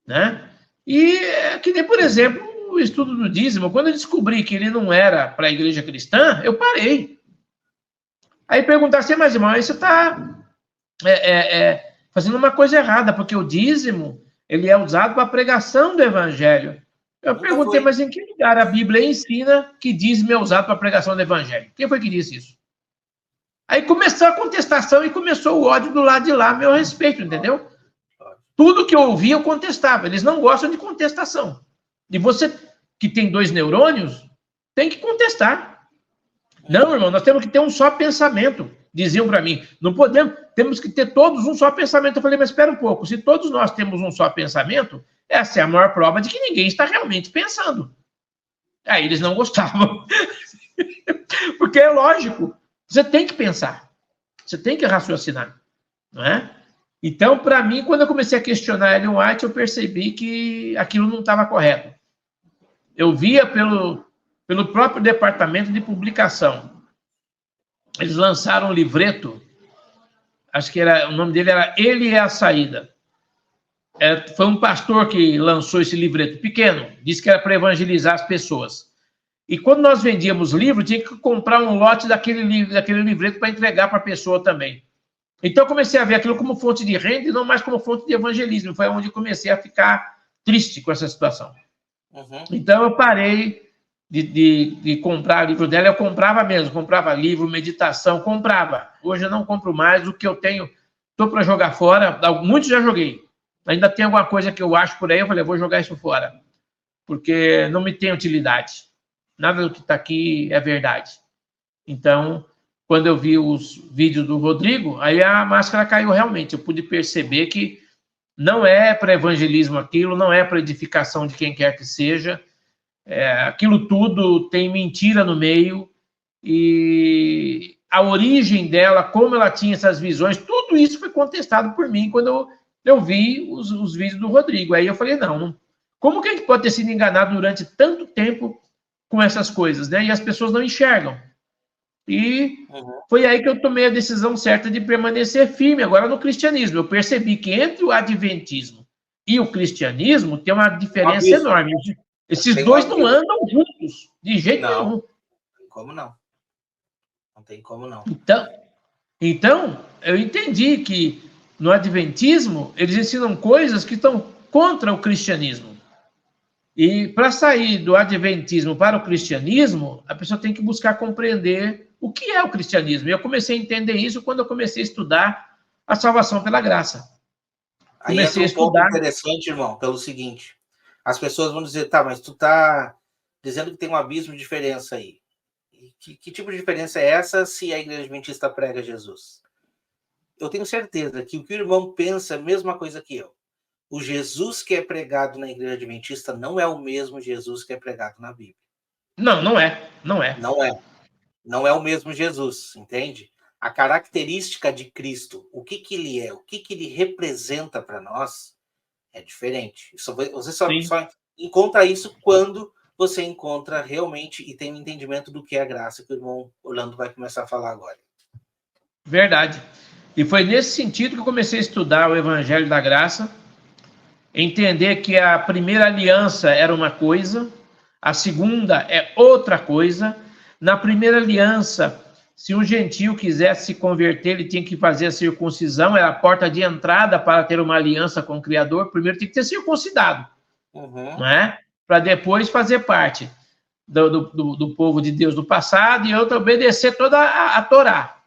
Né? E que nem, por exemplo, o estudo do dízimo, quando eu descobri que ele não era para a igreja cristã, eu parei. Aí perguntar assim, mas irmão, aí você está fazendo uma coisa errada, porque o dízimo ele é usado para a pregação do evangelho. Eu perguntei, mas em que lugar a Bíblia ensina que dízimo é usado para a pregação do evangelho? Quem foi que disse isso? Aí começou a contestação e começou o ódio do lado de lá a meu respeito, entendeu? Tudo que eu ouvia eu contestava. Eles não gostam de contestação. E você que tem 2 neurônios, tem que contestar. Não, irmão, nós temos que ter um só pensamento. Diziam para mim, não podemos, temos que ter todos um só pensamento. Eu falei, mas espera um pouco, se todos nós temos um só pensamento, essa é a maior prova de que ninguém está realmente pensando. Aí eles não gostavam. Porque é lógico, você tem que pensar, você tem que raciocinar, não é? Então, para mim, quando eu comecei a questionar Ellen White, eu percebi que aquilo não estava correto. Eu via pelo próprio departamento de publicação. Eles lançaram um livreto, acho que o nome dele era Ele é a Saída. Foi um pastor que lançou esse livreto pequeno, disse que era para evangelizar as pessoas. E quando nós vendíamos livro, tinha que comprar um lote daquele livreto para entregar para a pessoa também. Então eu comecei a ver aquilo como fonte de renda e não mais como fonte de evangelismo. Foi onde comecei a ficar triste com essa situação. Uhum. Então eu parei de comprar livro dela, eu comprava mesmo, comprava livro, meditação, comprava. Hoje eu não compro mais, o que eu tenho, estou para jogar fora, muitos já joguei. Ainda tem alguma coisa que eu acho por aí, eu falei, vou jogar isso fora, porque não me tem utilidade. Nada do que está aqui é verdade. Então, quando eu vi os vídeos do Rodrigo, aí a máscara caiu realmente. Eu pude perceber que não é para evangelismo aquilo, não é para edificação de quem quer que seja. Aquilo tudo tem mentira no meio. E a origem dela, como ela tinha essas visões, tudo isso foi contestado por mim quando eu vi os vídeos do Rodrigo. Aí eu falei, não, como que a gente pode ter sido enganado durante tanto tempo com essas coisas, né? E as pessoas não enxergam. E foi aí que eu tomei a decisão certa de permanecer firme agora no cristianismo. Eu percebi que entre o adventismo e o cristianismo tem uma diferença enorme. Esses dois não andam juntos, de jeito nenhum. Não tem como não. Não tem como não. Então, eu entendi que no adventismo eles ensinam coisas que estão contra o cristianismo. E para sair do adventismo para o cristianismo, a pessoa tem que buscar compreender o que é o cristianismo. E eu comecei a entender isso quando eu comecei a estudar a salvação pela graça. Comecei a estudar. Ponto interessante, irmão, pelo seguinte: as pessoas vão dizer, tá, mas tu tá dizendo que tem um abismo de diferença aí. Que tipo de diferença é essa se a igreja adventista prega Jesus? Eu tenho certeza que o que o irmão pensa é a mesma coisa que eu. O Jesus que é pregado na igreja adventista não é o mesmo Jesus que é pregado na Bíblia. Não é. Não é o mesmo Jesus, entende? A característica de Cristo, o que ele é, o que ele representa para nós, é diferente. Você só encontra isso quando você encontra realmente e tem um entendimento do que é a graça, que o irmão Orlando vai começar a falar agora. Verdade. E foi nesse sentido que eu comecei a estudar o Evangelho da Graça, entender que a primeira aliança era uma coisa, a segunda é outra coisa. Na primeira aliança, se um gentio quisesse se converter, ele tinha que fazer a circuncisão, era a porta de entrada para ter uma aliança com o Criador. Primeiro tinha que ser circuncidado, não é? para depois fazer parte do povo de Deus do passado e outra obedecer toda a Torá,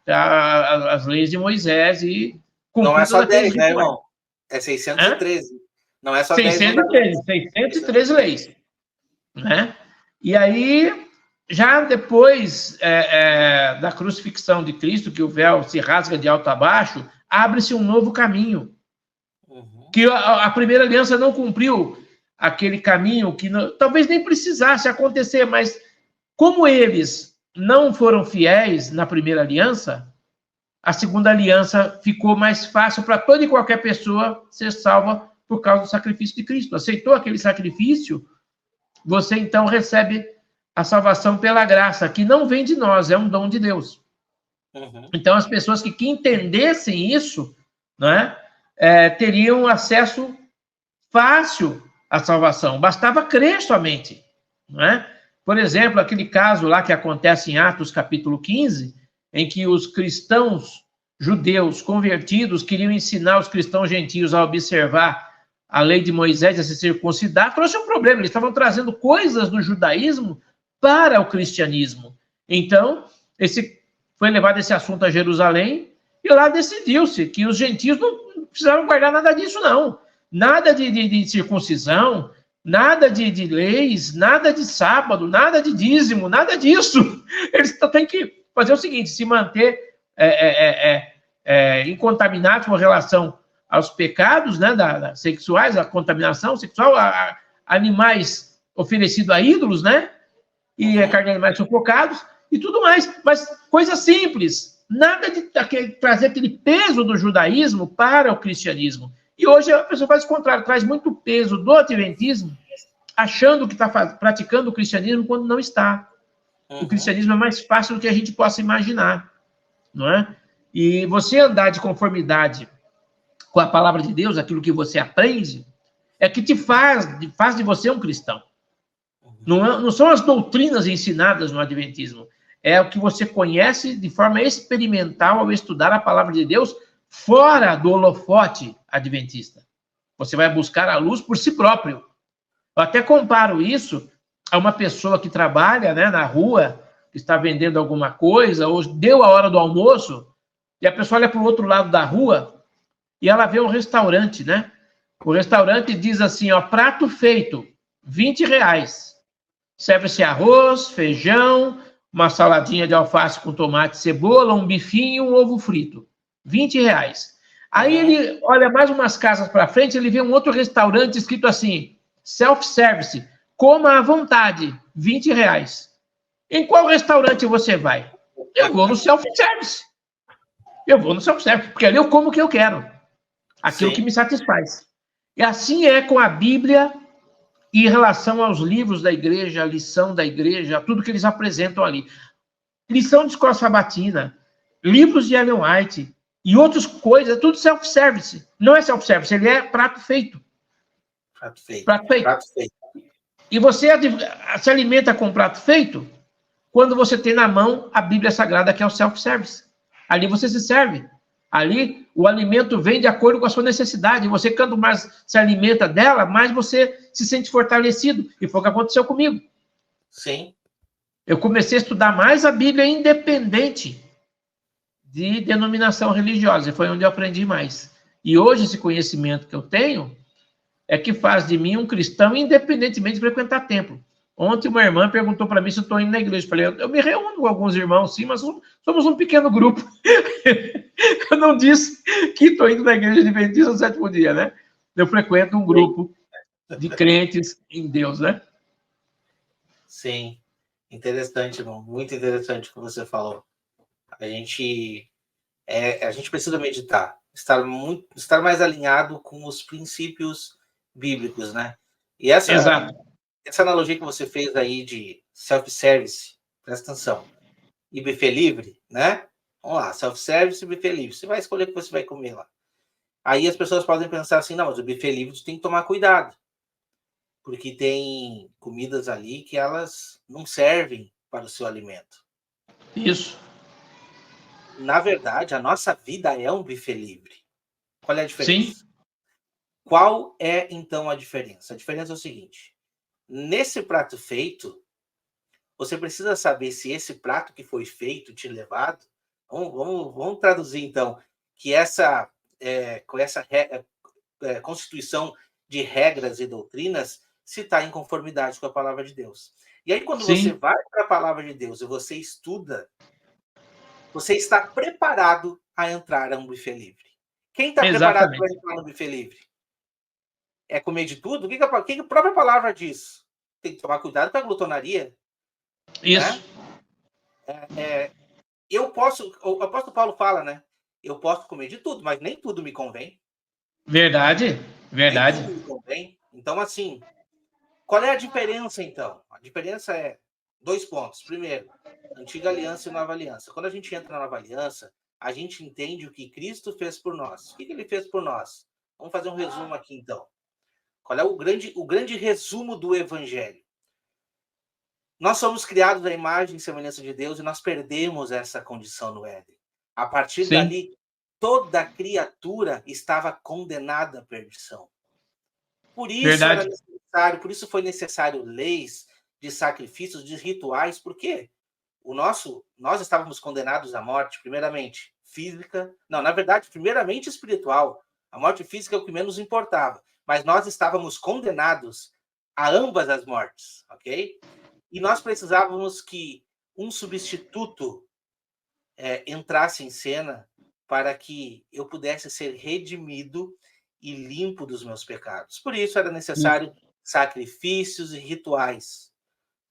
as leis de Moisés e cumprir. Não é só 10, né, rituais. irmão? É 613. Não é só 613 leis. Né? E aí, já depois da crucifixão de Cristo, que o véu se rasga de alto a baixo, abre-se um novo caminho. Que a primeira aliança não cumpriu aquele caminho que talvez nem precisasse acontecer, mas como eles não foram fiéis na primeira aliança, a segunda aliança ficou mais fácil para toda e qualquer pessoa ser salva por causa do sacrifício de Cristo. Aceitou aquele sacrifício, você então recebe a salvação pela graça, que não vem de nós, é um dom de Deus. Então, as pessoas que entendessem isso, não teriam acesso fácil à salvação, bastava crer somente. Não é? Por exemplo, aquele caso lá que acontece em Atos capítulo 15, em que os cristãos judeus convertidos queriam ensinar os cristãos gentios a observar a lei de Moisés, a se circuncidar, trouxe um problema. Eles estavam trazendo coisas do judaísmo para o cristianismo. Então, foi levado esse assunto a Jerusalém e lá decidiu-se que os gentios não precisavam guardar nada disso, não. Nada de circuncisão, nada de leis, nada de sábado, nada de dízimo, nada disso. Eles têm que fazer o seguinte, se manter incontaminados com relação aos pecados, né, sexuais, a contaminação sexual, animais oferecidos a ídolos, né, e carne de animais sufocados, e tudo mais. Mas coisa simples, nada de trazer aquele peso do judaísmo para o cristianismo. E hoje a pessoa faz o contrário, traz muito peso do adventismo, achando que está praticando o cristianismo quando não está. O cristianismo é mais fácil do que a gente possa imaginar, não é? E você andar de conformidade com a palavra de Deus, aquilo que você aprende, é que te faz de você um cristão. Não são as doutrinas ensinadas no adventismo, é o que você conhece de forma experimental ao estudar a palavra de Deus fora do holofote adventista. Você vai buscar a luz por si próprio. Eu até comparo isso a uma pessoa que trabalha, né, na rua, que está vendendo alguma coisa, ou deu a hora do almoço, e a pessoa olha para o outro lado da rua e ela vê um restaurante, né? O restaurante diz assim, ó, prato feito, R$20. Serve-se arroz, feijão, uma saladinha de alface com tomate e cebola, um bifinho e um ovo frito. R$20. Aí ele olha mais umas casas para frente, ele vê um outro restaurante escrito assim, self-service, coma à vontade, R$20. Em qual restaurante você vai? Eu vou no self-service. Porque ali eu como o que eu quero. Aquilo que me satisfaz. E assim é com a Bíblia em relação aos livros da igreja, a lição da igreja, tudo que eles apresentam ali. Lição de escola sabatina, livros de Ellen White e outras coisas, tudo self-service. Não é self-service, ele é prato feito. Prato feito. E você se alimenta com prato feito quando você tem na mão a Bíblia Sagrada, que é o self-service. Ali você se serve. Ali o alimento vem de acordo com a sua necessidade. Você, quanto mais se alimenta dela, mais você se sente fortalecido. E foi o que aconteceu comigo. Sim. Eu comecei a estudar mais a Bíblia independente de denominação religiosa. E foi onde eu aprendi mais. E hoje esse conhecimento que eu tenho é que faz de mim um cristão independentemente de frequentar templo. Ontem uma irmã perguntou para mim se eu estou indo na igreja. Eu falei, eu me reúno com alguns irmãos, sim, mas somos um pequeno grupo. Eu não disse que estou indo na igreja adventista no sétimo dia, né? Eu frequento um grupo de crentes em Deus, né? Sim. Interessante, irmão. Muito interessante o que você falou. A gente precisa meditar, estar mais alinhado com os princípios bíblicos, né? E essa analogia que você fez aí de self-service, presta atenção, e buffet livre, né? Vamos lá, self-service e buffet livre. Você vai escolher o que você vai comer lá. Aí as pessoas podem pensar assim, não, mas o buffet livre você tem que tomar cuidado, porque tem comidas ali que elas não servem para o seu alimento. Isso. Na verdade, a nossa vida é um buffet livre. Qual é a diferença? Sim. Qual é, então, a diferença? A diferença é o seguinte, Nesse prato feito, você precisa saber se esse prato que foi feito, te levado, vamos traduzir então, que com essa constituição de regras e doutrinas, se está em conformidade com a palavra de Deus. E aí, quando você vai para a palavra de Deus e você estuda, você está preparado a entrar a um buffet livre. Quem está preparado para entrar no buffet livre? É comer de tudo? O que a própria palavra diz? Tem que tomar cuidado com a glutonaria. Isso. Né? O apóstolo Paulo fala, né? Eu posso comer de tudo, mas nem tudo me convém. Verdade. Nem tudo me convém. Então, assim, qual é a diferença, então? A diferença é 2 pontos. Primeiro, antiga aliança e nova aliança. Quando a gente entra na nova aliança, a gente entende o que Cristo fez por nós. O que ele fez por nós? Vamos fazer um resumo aqui, então. Qual é o grande resumo do Evangelho? Nós somos criados à imagem e semelhança de Deus e nós perdemos essa condição no Éden. A partir dali, toda criatura estava condenada à perdição. Por isso foi necessário leis de sacrifícios, de rituais, porque nós estávamos condenados à morte, primeiramente física, primeiramente espiritual. A morte física é o que menos importava, mas nós estávamos condenados a ambas as mortes, ok? E nós precisávamos que um substituto entrasse em cena para que eu pudesse ser redimido e limpo dos meus pecados. Por isso era necessário sacrifícios e rituais,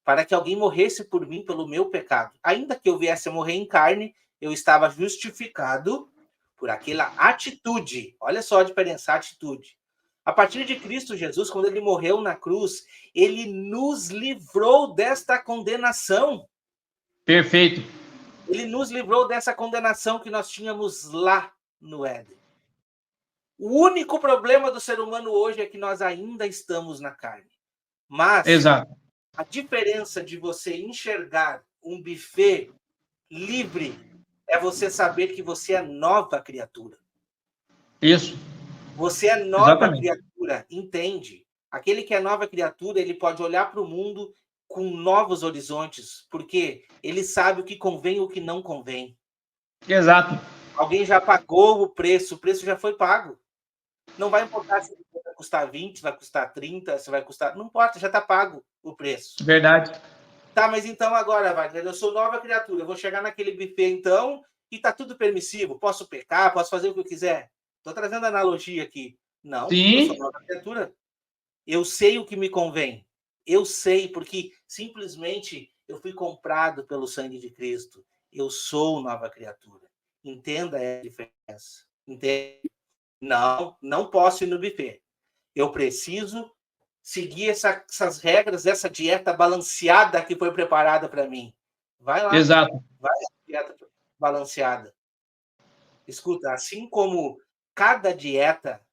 para que alguém morresse por mim pelo meu pecado. Ainda que eu viesse a morrer em carne, eu estava justificado por aquela atitude. Olha só a diferença, a atitude. A partir de Cristo Jesus, quando ele morreu na cruz, ele nos livrou desta condenação. Perfeito. Ele nos livrou dessa condenação que nós tínhamos lá no Éden. O único problema do ser humano hoje é que nós ainda estamos na carne. Mas a diferença de você enxergar um buffet livre é você saber que você é nova criatura. Isso. Você é nova criatura, entende? Aquele que é nova criatura, ele pode olhar para o mundo com novos horizontes, porque ele sabe o que convém e o que não convém. Exato. Alguém já pagou o preço já foi pago. Não vai importar se vai custar 20, vai custar 30, se vai custar... Não importa, já está pago o preço. Verdade. Tá, mas então agora, Wagner, eu sou nova criatura, eu vou chegar naquele buffet então e tá tudo permissivo, posso pecar, posso fazer o que eu quiser. Estou trazendo analogia aqui. Não, Sim. Eu sou nova criatura. Eu sei o que me convém. Eu sei, porque simplesmente eu fui comprado pelo sangue de Cristo. Eu sou nova criatura. Entenda a diferença. Entende? Não posso ir no buffet. Eu preciso seguir essas regras, essa dieta balanceada que foi preparada para mim. Vai lá. Exato. Vai na dieta balanceada. Escuta, assim como cada dieta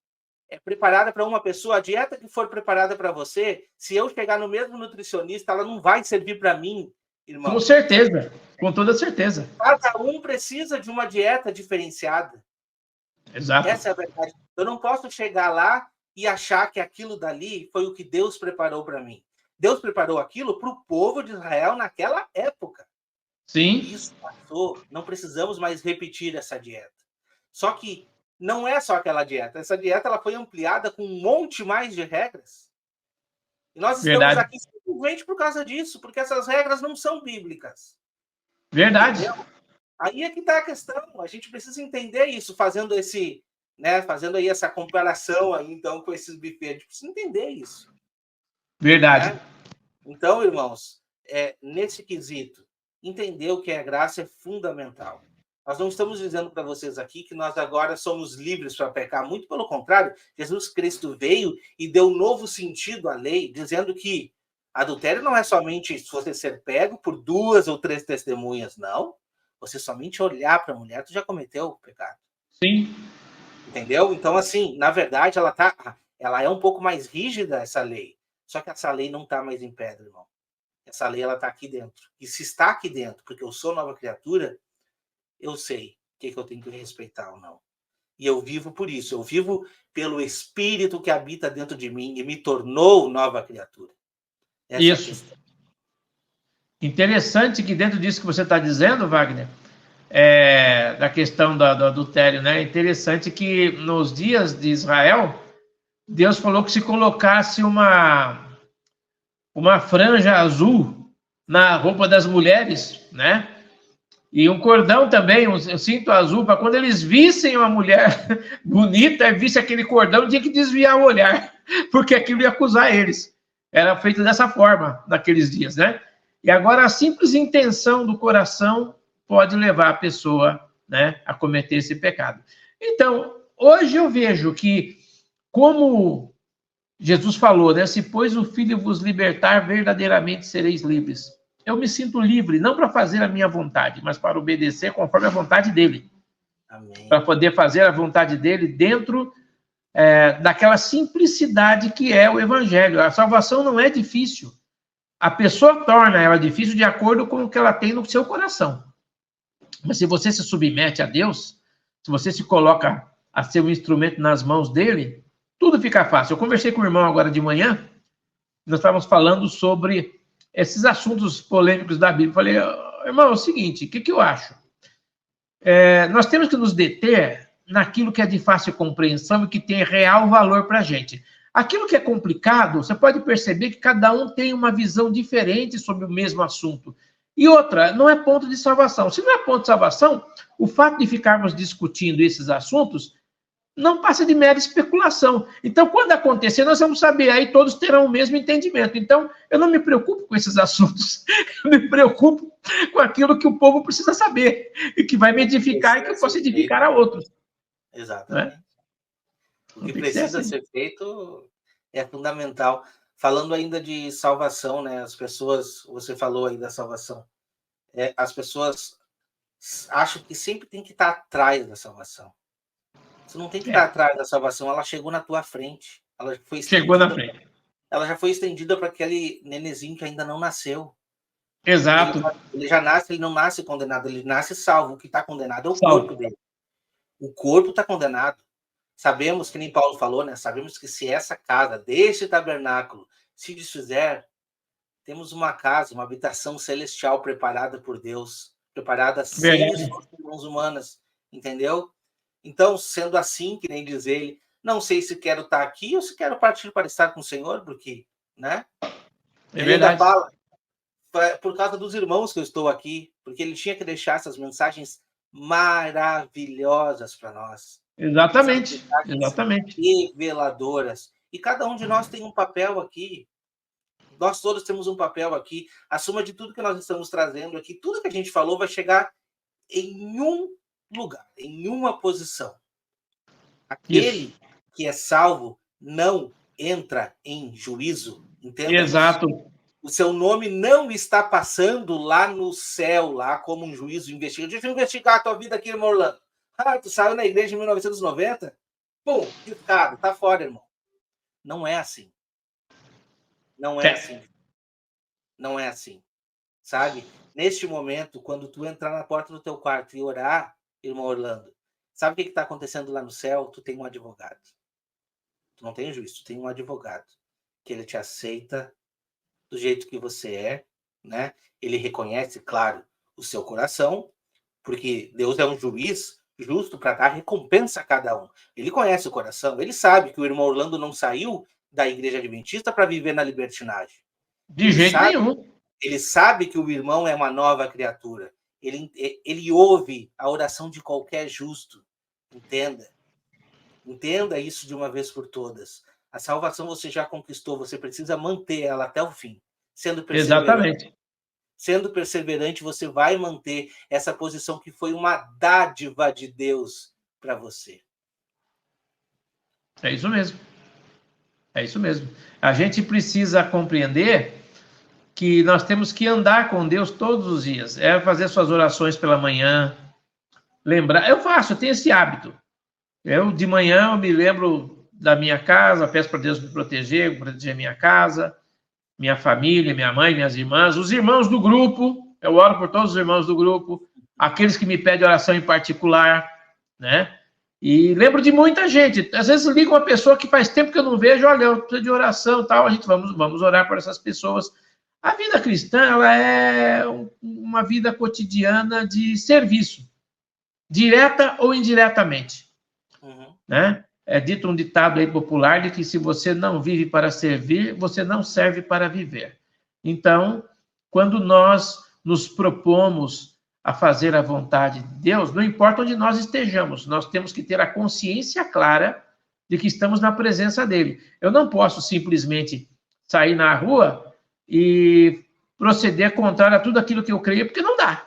é preparada para uma pessoa, a dieta que for preparada para você, se eu chegar no mesmo nutricionista, ela não vai servir para mim, irmão. Com certeza, com toda certeza. Cada um precisa de uma dieta diferenciada. Exato. Essa é a verdade. Eu não posso chegar lá e achar que aquilo dali foi o que Deus preparou para mim. Deus preparou aquilo para o povo de Israel naquela época. Sim. Isso passou, não precisamos mais repetir essa dieta. Só que não é só aquela dieta. Essa dieta ela foi ampliada com um monte mais de regras. E nós estamos aqui simplesmente por causa disso, porque essas regras não são bíblicas. Verdade. Entendeu? Aí é que está a questão. A gente precisa entender isso, fazendo aí essa comparação aí, então, com esses buffets. A gente precisa entender isso. Verdade. Né? Então, irmãos, nesse quesito, entender o que é graça é fundamental. Nós não estamos dizendo para vocês aqui que nós agora somos livres para pecar. Muito pelo contrário, Jesus Cristo veio e deu um novo sentido à lei, dizendo que adultério não é somente se você ser pego por 2 ou 3 testemunhas, não. Você somente olhar para a mulher, tu já cometeu o pecado. Sim. Entendeu? Então, assim, na verdade, ela é um pouco mais rígida, essa lei. Só que essa lei não está mais em pedra, irmão. Essa lei, ela está aqui dentro. E se está aqui dentro, porque eu sou nova criatura, eu sei o que eu tenho que respeitar ou não. E eu vivo por isso. Eu vivo pelo Espírito que habita dentro de mim e me tornou nova criatura. Essa é a questão. Interessante que dentro disso que você está dizendo, Wagner, da questão do adultério, né? Interessante que nos dias de Israel, Deus falou que se colocasse uma franja azul na roupa das mulheres, né? E um cordão também, um cinto azul, para quando eles vissem uma mulher bonita e vissem aquele cordão, tinha que desviar o olhar, porque aquilo ia acusar eles. Era feito dessa forma naqueles dias, né? E agora a simples intenção do coração pode levar a pessoa, né, a cometer esse pecado. Então, hoje eu vejo que, como Jesus falou, né, se pois o Filho vos libertar, verdadeiramente sereis livres. Eu me sinto livre, não para fazer a minha vontade, mas para obedecer conforme a vontade dele. Amém. Para poder fazer a vontade dele dentro daquela simplicidade que é o Evangelho. A salvação não é difícil. A pessoa torna ela difícil de acordo com o que ela tem no seu coração. Mas se você se submete a Deus, se você se coloca a ser um instrumento nas mãos dele, tudo fica fácil. Eu conversei com o irmão agora de manhã, nós estávamos falando sobre esses assuntos polêmicos da Bíblia. Falei, irmão, é o seguinte, o que eu acho? Nós temos que nos deter naquilo que é de fácil compreensão e que tem real valor para a gente. Aquilo que é complicado, você pode perceber que cada um tem uma visão diferente sobre o mesmo assunto. E outra, não é ponto de salvação. Se não é ponto de salvação, o fato de ficarmos discutindo esses assuntos não passa de mera especulação. Então, quando acontecer, nós vamos saber, aí todos terão o mesmo entendimento. Então, eu não me preocupo com esses assuntos, eu me preocupo com aquilo que o povo precisa saber, e que vai me edificar e que eu possa edificar a outros. Exatamente. Né? O que precisa ser feito é fundamental. Falando ainda de salvação, né? As pessoas, você falou aí da salvação, as pessoas acham que sempre tem que estar atrás da salvação. Você não tem que estar atrás da salvação, ela chegou na tua frente. Ela foi chegou na frente. Ela já foi estendida para aquele nenezinho que ainda não nasceu. Exato. Ele já nasce, ele não nasce condenado, ele nasce salvo. O que está condenado é o corpo dele. O corpo está condenado. Sabemos, que nem Paulo falou, né? Sabemos que se essa casa, deste tabernáculo, se desfizer, temos uma casa, uma habitação celestial preparada por Deus, preparada sem esforço de mãos humanas, entendeu? Então, sendo assim, que nem diz ele, não sei se quero estar aqui ou se quero partir para estar com o Senhor, porque, né? Ele ainda fala, por causa dos irmãos que eu estou aqui, porque ele tinha que deixar essas mensagens maravilhosas para nós. Exatamente, exatamente. Reveladoras. E cada um de nós tem um papel aqui. Nós todos temos um papel aqui. A soma de tudo que nós estamos trazendo aqui, tudo que a gente falou vai chegar em um lugar, em uma posição. Aquele que é salvo não entra em juízo. Entenda? Exato. Isso. O seu nome não está passando lá no céu, lá como um juízo investigado. Deixa eu investigar a tua vida aqui, irmão Orlando. Tu saiu na igreja em 1990? Pum, riscado, tá fora, irmão. Não é assim. Não é assim. Não é assim. Sabe? Neste momento, quando tu entrar na porta do teu quarto e orar, irmão Orlando, sabe o que está acontecendo lá no céu? Tu tem um advogado. Tu não tem juiz, tu tem um advogado. Que ele te aceita do jeito que você é, né? Ele reconhece, claro, o seu coração, porque Deus é um juiz justo para dar recompensa a cada um. Ele conhece o coração, ele sabe que o irmão Orlando não saiu da igreja adventista para viver na libertinagem. De jeito nenhum. Ele sabe que o irmão é uma nova criatura. Ele ouve a oração de qualquer justo. Entenda. Entenda isso de uma vez por todas. A salvação você já conquistou, você precisa manter ela até o fim. Sendo perseverante. Exatamente. Sendo perseverante, você vai manter essa posição que foi uma dádiva de Deus para você. É isso mesmo. É isso mesmo. A gente precisa compreender que nós temos que andar com Deus todos os dias. É fazer suas orações pela manhã, lembrar. Eu tenho esse hábito. De manhã eu me lembro da minha casa, peço para Deus me proteger minha casa, minha família, minha mãe, minhas irmãs, os irmãos do grupo, eu oro por todos os irmãos do grupo, aqueles que me pedem oração em particular, né? E lembro de muita gente. Às vezes liga uma pessoa que faz tempo que eu não vejo, olha, eu preciso de oração e tal, a gente vamos orar por essas pessoas. A vida cristã, ela é uma vida cotidiana de serviço, direta ou indiretamente. Né? É dito um ditado aí popular de que se você não vive para servir, você não serve para viver. Então, quando nós nos propomos a fazer a vontade de Deus, não importa onde nós estejamos, nós temos que ter a consciência clara de que estamos na presença dele. Eu não posso simplesmente sair na rua e proceder contrário a tudo aquilo que eu creio, porque não dá.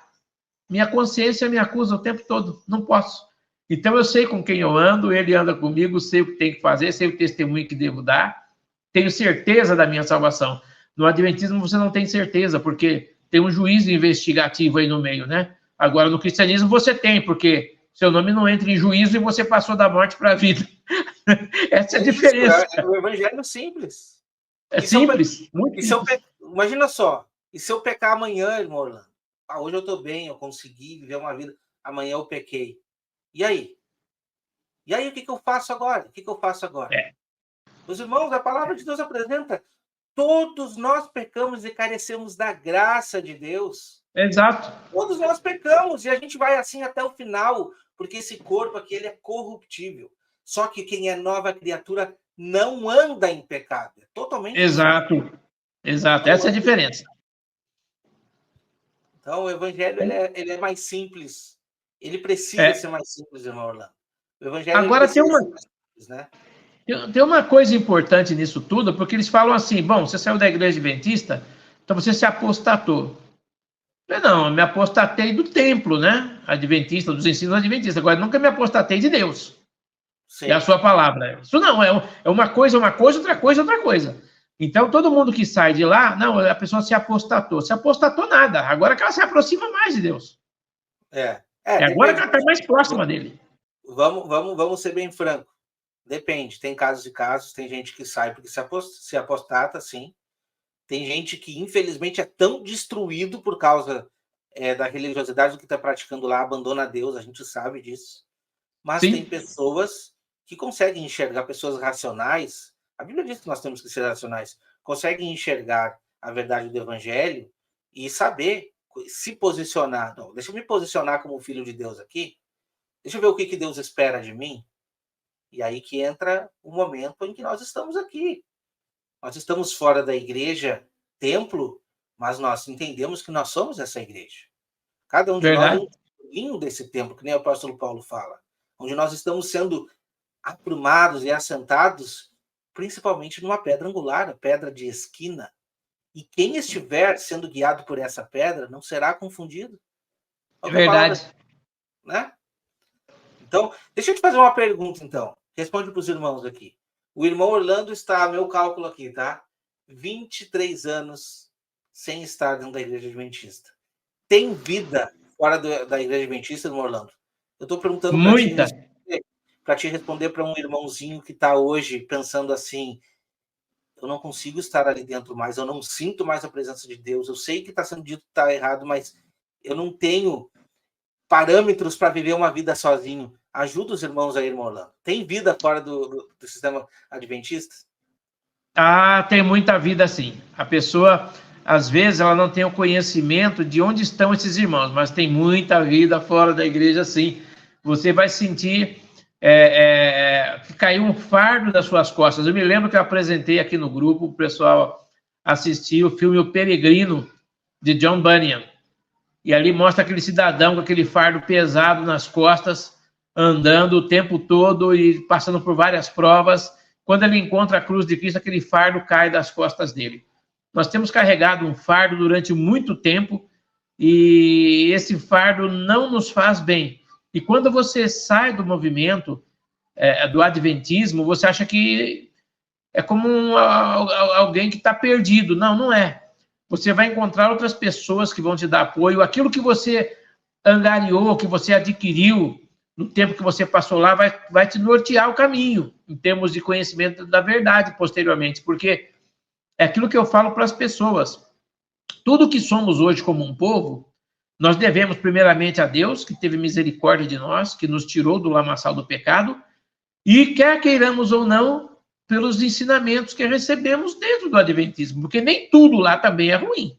Minha consciência me acusa o tempo todo, não posso. Então eu sei com quem eu ando, ele anda comigo, sei o que tem que fazer, sei o testemunho que devo dar, tenho certeza da minha salvação. No Adventismo você não tem certeza, porque tem um juízo investigativo aí no meio, né? Agora no cristianismo você tem, porque seu nome não entra em juízo e você passou da morte para a vida. Essa é a diferença. É o evangelho simples. É simples, muito simples. Imagina só, e se eu pecar amanhã, irmão Orlando? Hoje eu estou bem, eu consegui viver uma vida, amanhã eu pequei. E aí? E aí, o que eu faço agora? O que eu faço agora? Meus irmãos, a palavra de Deus apresenta, todos nós pecamos e carecemos da graça de Deus. Exato. Todos nós pecamos e a gente vai assim até o final, porque esse corpo aqui ele é corruptível. Só que quem é nova criatura não anda em pecado. É totalmente Exato. Diferente. Exato. Essa é a diferença. Então, o evangelho ele é mais simples. Ele precisa ser mais simples, irmão Orlando. O evangelho agora tem uma simples, né? Tem uma coisa importante nisso tudo, porque eles falam assim, bom, você saiu da igreja adventista, então você se apostatou. Não, eu me apostatei do templo, né? Adventista, dos ensinos adventistas. Agora, nunca me apostatei de Deus. Sim. É a sua palavra. Isso não, é uma coisa, outra coisa. Então, todo mundo que sai de lá, não, a pessoa se apostatou. Se apostatou nada. Agora que ela se aproxima mais de Deus. Agora que ela está mais próxima dele. Vamos ser bem franco. Depende. Tem casos e casos. Tem gente que sai porque se apostata, sim. Tem gente que, infelizmente, é tão destruído por causa da religiosidade do que está praticando lá, abandona Deus, a gente sabe disso. Mas sim, tem pessoas que conseguem enxergar, pessoas racionais. A Bíblia diz que nós temos que ser racionais. Conseguem enxergar a verdade do Evangelho e saber se posicionar. Não, deixa eu me posicionar como filho de Deus aqui. Deixa eu ver o que Deus espera de mim. E aí que entra o momento em que nós estamos aqui. Nós estamos fora da igreja, templo, mas nós entendemos que nós somos essa igreja. Cada um de nós é um pouquinho desse templo, que nem o apóstolo Paulo fala, onde nós estamos sendo aprumados e assentados, principalmente numa pedra angular, a pedra de esquina. E quem estiver sendo guiado por essa pedra não será confundido. É verdade. Né? Então, deixa eu te fazer uma pergunta, então. Responde para os irmãos aqui. O irmão Orlando está, meu cálculo aqui, tá? 23 anos sem estar dentro da igreja adventista. Tem vida fora da igreja adventista, irmão Orlando? Eu estou perguntando para te responder para um irmãozinho que está hoje pensando assim, eu não consigo estar ali dentro mais, eu não sinto mais a presença de Deus, eu sei que está sendo dito que está errado, mas eu não tenho parâmetros para viver uma vida sozinho. Ajuda os irmãos aí, irmão Orlando. Tem vida fora do sistema adventista? Tem muita vida, sim. A pessoa, às vezes, ela não tem o conhecimento de onde estão esses irmãos, mas tem muita vida fora da igreja, sim. Você vai sentir que caiu um fardo das suas costas. Eu me lembro que eu apresentei aqui no grupo, o pessoal assistiu o filme O Peregrino, de John Bunyan. E ali mostra aquele cidadão com aquele fardo pesado nas costas, andando o tempo todo e passando por várias provas. Quando ele encontra a cruz de Cristo, aquele fardo cai das costas dele. Nós temos carregado um fardo durante muito tempo e esse fardo não nos faz bem. E quando você sai do movimento do adventismo, você acha que é como alguém que está perdido. Não, não é. Você vai encontrar outras pessoas que vão te dar apoio. Aquilo que você angariou, que você adquiriu no tempo que você passou lá, vai te nortear o caminho, em termos de conhecimento da verdade, posteriormente. Porque é aquilo que eu falo para as pessoas. Tudo que somos hoje como um povo, Nós devemos primeiramente a Deus, que teve misericórdia de nós, que nos tirou do lamaçal do pecado, e quer queiramos ou não, pelos ensinamentos que recebemos dentro do Adventismo, porque nem tudo lá também é ruim.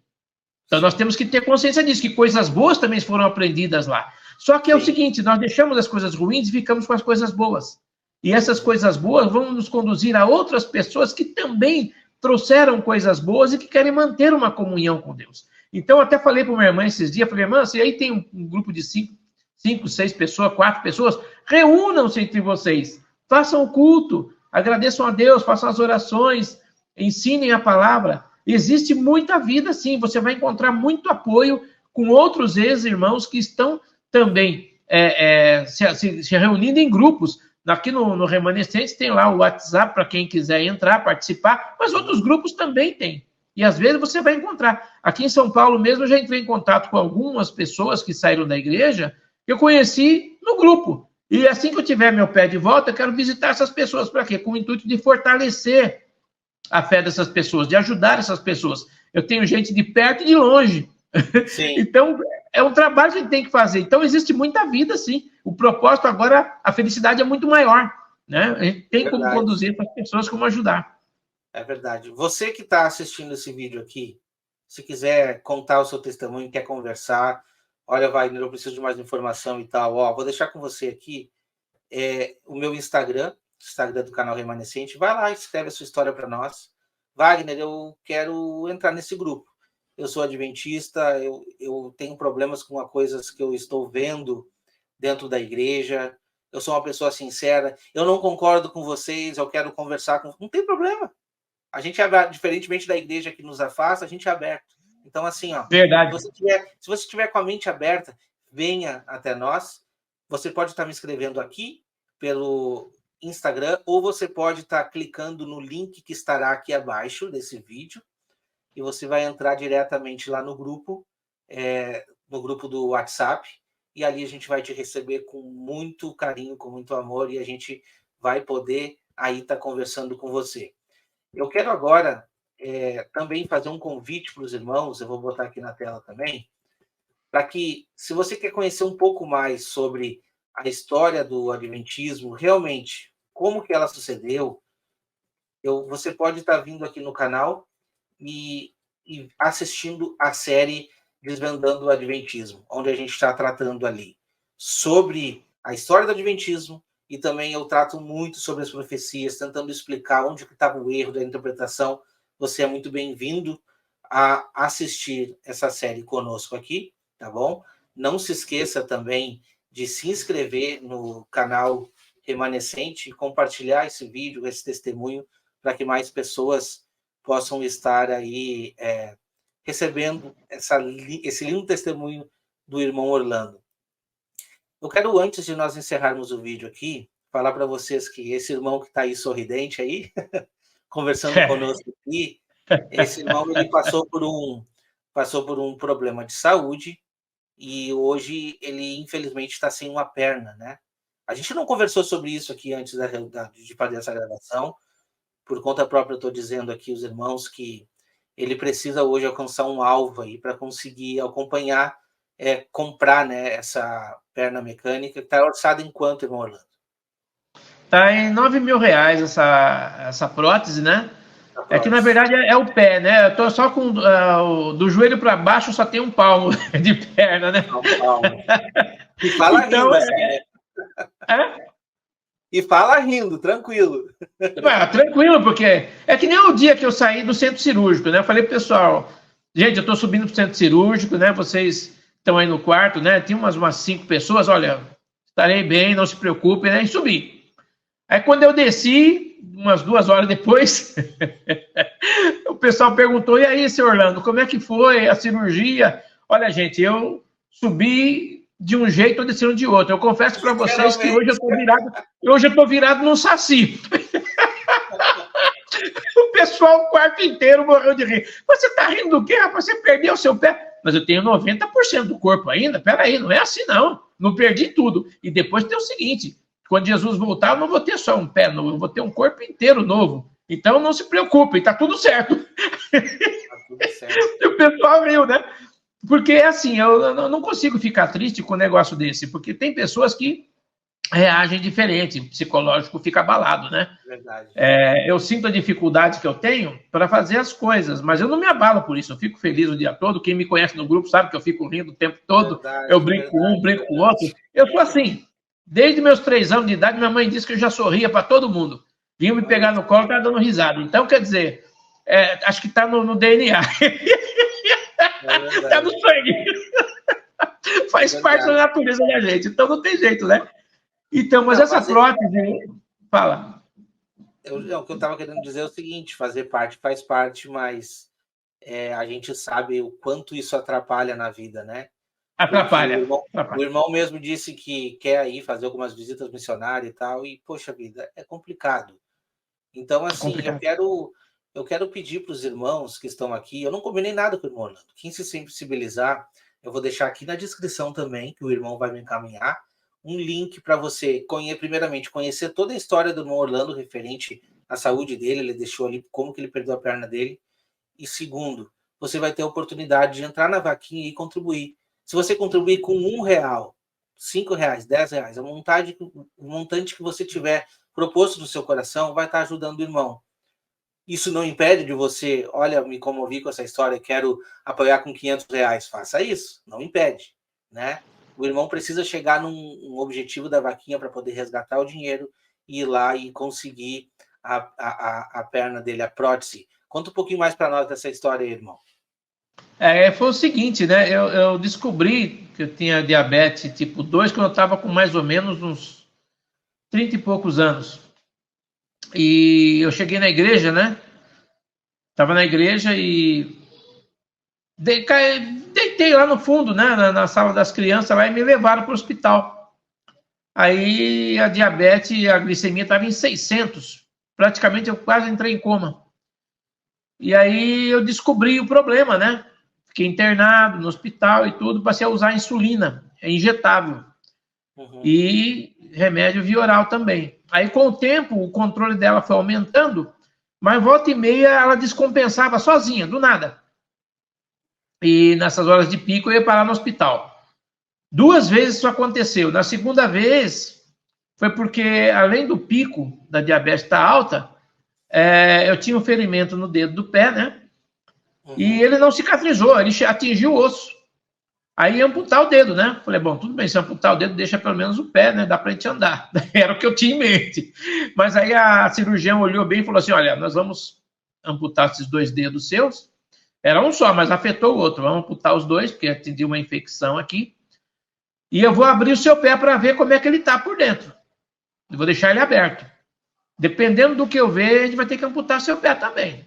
Então nós temos que ter consciência disso, que coisas boas também foram aprendidas lá. Só que é o seguinte, nós deixamos as coisas ruins e ficamos com as coisas boas. E essas coisas boas vão nos conduzir a outras pessoas que também trouxeram coisas boas e que querem manter uma comunhão com Deus. Então, eu até falei para minha irmã esses dias, falei, irmã, se aí tem um grupo de 5, 6 pessoas, 4 pessoas, reúnam-se entre vocês, façam o culto, agradeçam a Deus, façam as orações, ensinem a palavra. Existe muita vida, sim, você vai encontrar muito apoio com outros ex-irmãos que estão também se reunindo em grupos. Aqui no Remanescentes tem lá o WhatsApp para quem quiser entrar, participar, mas outros grupos também tem. E às vezes você vai encontrar. Aqui em São Paulo mesmo, eu já entrei em contato com algumas pessoas que saíram da igreja, que eu conheci no grupo. E assim que eu tiver meu pé de volta, eu quero visitar essas pessoas. Para quê? Com o intuito de fortalecer a fé dessas pessoas, de ajudar essas pessoas. Eu tenho gente de perto e de longe. Sim. Então, é um trabalho que a gente tem que fazer. Então, existe muita vida, sim. O propósito agora, a felicidade é muito maior. Né? A gente tem como conduzir para as pessoas, como ajudar. É verdade. Você que está assistindo esse vídeo aqui, se quiser contar o seu testemunho, quer conversar, olha, Wagner, eu preciso de mais informação e tal, vou deixar com você aqui o meu Instagram do canal Remanescente. Vai lá, escreve a sua história para nós. Wagner, eu quero entrar nesse grupo. Eu sou adventista, eu tenho problemas com as coisas que eu estou vendo dentro da igreja, eu sou uma pessoa sincera, eu não concordo com vocês, eu quero conversar com... Não tem problema. A gente é aberto, diferentemente da igreja que nos afasta, a gente é aberto. Então, assim, verdade. Se você tiver com a mente aberta, venha até nós. Você pode estar me escrevendo aqui pelo Instagram, ou você pode estar clicando no link que estará aqui abaixo desse vídeo, e você vai entrar diretamente lá no grupo do WhatsApp, e ali a gente vai te receber com muito carinho, com muito amor, e a gente vai poder aí estar conversando com você. Eu quero agora também fazer um convite para os irmãos, eu vou botar aqui na tela também, para que, se você quer conhecer um pouco mais sobre a história do Adventismo, realmente, como que ela sucedeu, você pode estar vindo aqui no canal e assistindo a série Desvendando o Adventismo, onde a gente está tratando ali sobre a história do Adventismo, e também eu trato muito sobre as profecias, tentando explicar onde estava o erro da interpretação. Você é muito bem-vindo a assistir essa série conosco aqui, tá bom? Não se esqueça também de se inscrever no canal Remanescente e compartilhar esse vídeo, esse testemunho, para que mais pessoas possam estar aí recebendo esse lindo testemunho do irmão Orlando. Eu quero, antes de nós encerrarmos o vídeo aqui, falar para vocês que esse irmão que está aí sorridente aí, conversando conosco aqui, esse irmão ele passou por um problema de saúde e hoje ele, infelizmente, está sem uma perna, né? A gente não conversou sobre isso aqui antes de fazer essa gravação. Por conta própria, eu estou dizendo aqui aos irmãos que ele precisa hoje alcançar um alvo aí para conseguir acompanhar, comprar, né, essa perna mecânica, que está orçada em quanto, irmão Orlando? Está em R$9.000 essa prótese, né? É que, na verdade, é o pé, né? Eu tô só com do joelho para baixo, só tem um palmo de perna, né? Um palmo. E fala então, rindo, assim, E fala rindo, tranquilo. Tranquilo, porque é que nem o dia que eu saí do centro cirúrgico, né? Eu falei pro pessoal, gente, eu tô subindo pro centro cirúrgico, né? Vocês estão aí no quarto, né? Tinha umas 5 pessoas, olha, estarei bem, não se preocupem, né? E subi. Aí quando eu desci, umas 2 horas depois, o pessoal perguntou, e aí, seu Orlando, como é que foi a cirurgia? Olha, gente, eu subi de um jeito ou descendo de outro. Eu confesso para vocês que hoje eu tô virado num saci. O pessoal, o quarto inteiro morreu de rir. Você tá rindo do quê, rapaz? Você perdeu o seu pé? Mas eu tenho 90% do corpo ainda. Peraí, não é assim não. Não perdi tudo. E depois tem o seguinte, quando Jesus voltar, eu não vou ter só um pé novo, eu vou ter um corpo inteiro novo. Então não se preocupe, tá tudo certo. Tá tudo certo. E o pessoal riu, né? Porque, assim, eu não consigo ficar triste com um negócio desse, porque tem pessoas que reagem diferente, o psicológico fica abalado, né? Verdade. Eu sinto a dificuldade que eu tenho para fazer as coisas, mas eu não me abalo por isso, eu fico feliz o dia todo. Quem me conhece no grupo sabe que eu fico rindo o tempo todo, Verdade, eu brinco com um, brinco com o outro. Eu sou assim, desde meus 3 anos de idade, minha mãe disse que eu já sorria para todo mundo. Vinha me pegar no colo e estava dando risada. Então, quer dizer, acho que está no DNA. Está no sangue. Faz parte da natureza da gente, então não tem jeito, né? Então, mas essa prótese... Fala. O que eu estava querendo dizer é o seguinte, fazer parte faz parte, mas a gente sabe o quanto isso atrapalha na vida, né? Atrapalha. O irmão mesmo disse que quer ir fazer algumas visitas missionárias e tal, e, poxa vida, é complicado. Então, assim, eu quero pedir para os irmãos que estão aqui, eu não combinei nada com o irmão Orlando, quem se sensibilizar, eu vou deixar aqui na descrição também, que o irmão vai me encaminhar, um link para você, primeiramente, conhecer toda a história do irmão Orlando referente à saúde dele, ele deixou ali como que ele perdeu a perna dele, e segundo, você vai ter a oportunidade de entrar na vaquinha e contribuir. Se você contribuir com R$1, R$5, R$10, o montante que você tiver proposto no seu coração vai estar ajudando o irmão. Isso não impede de você, olha, me comovi com essa história, quero apoiar com R$500, faça isso, não impede, né? O irmão precisa chegar num objetivo da vaquinha para poder resgatar o dinheiro e ir lá e conseguir a perna dele, a prótese. Conta um pouquinho mais para nós dessa história aí, irmão. Foi o seguinte, né? Eu descobri que eu tinha diabetes tipo 2 quando eu estava com mais ou menos uns 30 e poucos anos. E eu cheguei na igreja, né? Estava na igreja e deitei lá no fundo, né? Na sala das crianças lá e me levaram para o hospital. Aí a diabetes, a glicemia estava em 600. Praticamente eu quase entrei em coma. E aí eu descobri o problema, né? Fiquei internado no hospital e tudo, passei a usar insulina, injetável. Uhum. E remédio via oral também. Aí, com o tempo, o controle dela foi aumentando, mas volta e meia ela descompensava sozinha, do nada. E nessas horas de pico eu ia parar no hospital. 2 vezes isso aconteceu. Na segunda vez, foi porque, além do pico da diabetes estar alta, eu tinha um ferimento no dedo do pé, né? Uhum. E ele não cicatrizou, ele atingiu o osso. Aí ia amputar o dedo, né? Falei, bom, tudo bem, se amputar o dedo, deixa pelo menos o pé, né? Dá pra gente andar. Era o que eu tinha em mente. Mas aí a cirurgiã olhou bem e falou assim, olha, nós vamos amputar esses 2 dedos seus. Era um só, mas afetou o outro. Vamos amputar os 2, porque atingiu uma infecção aqui. E eu vou abrir o seu pé para ver como é que ele tá por dentro. Eu vou deixar ele aberto. Dependendo do que eu ver, a gente vai ter que amputar seu pé também.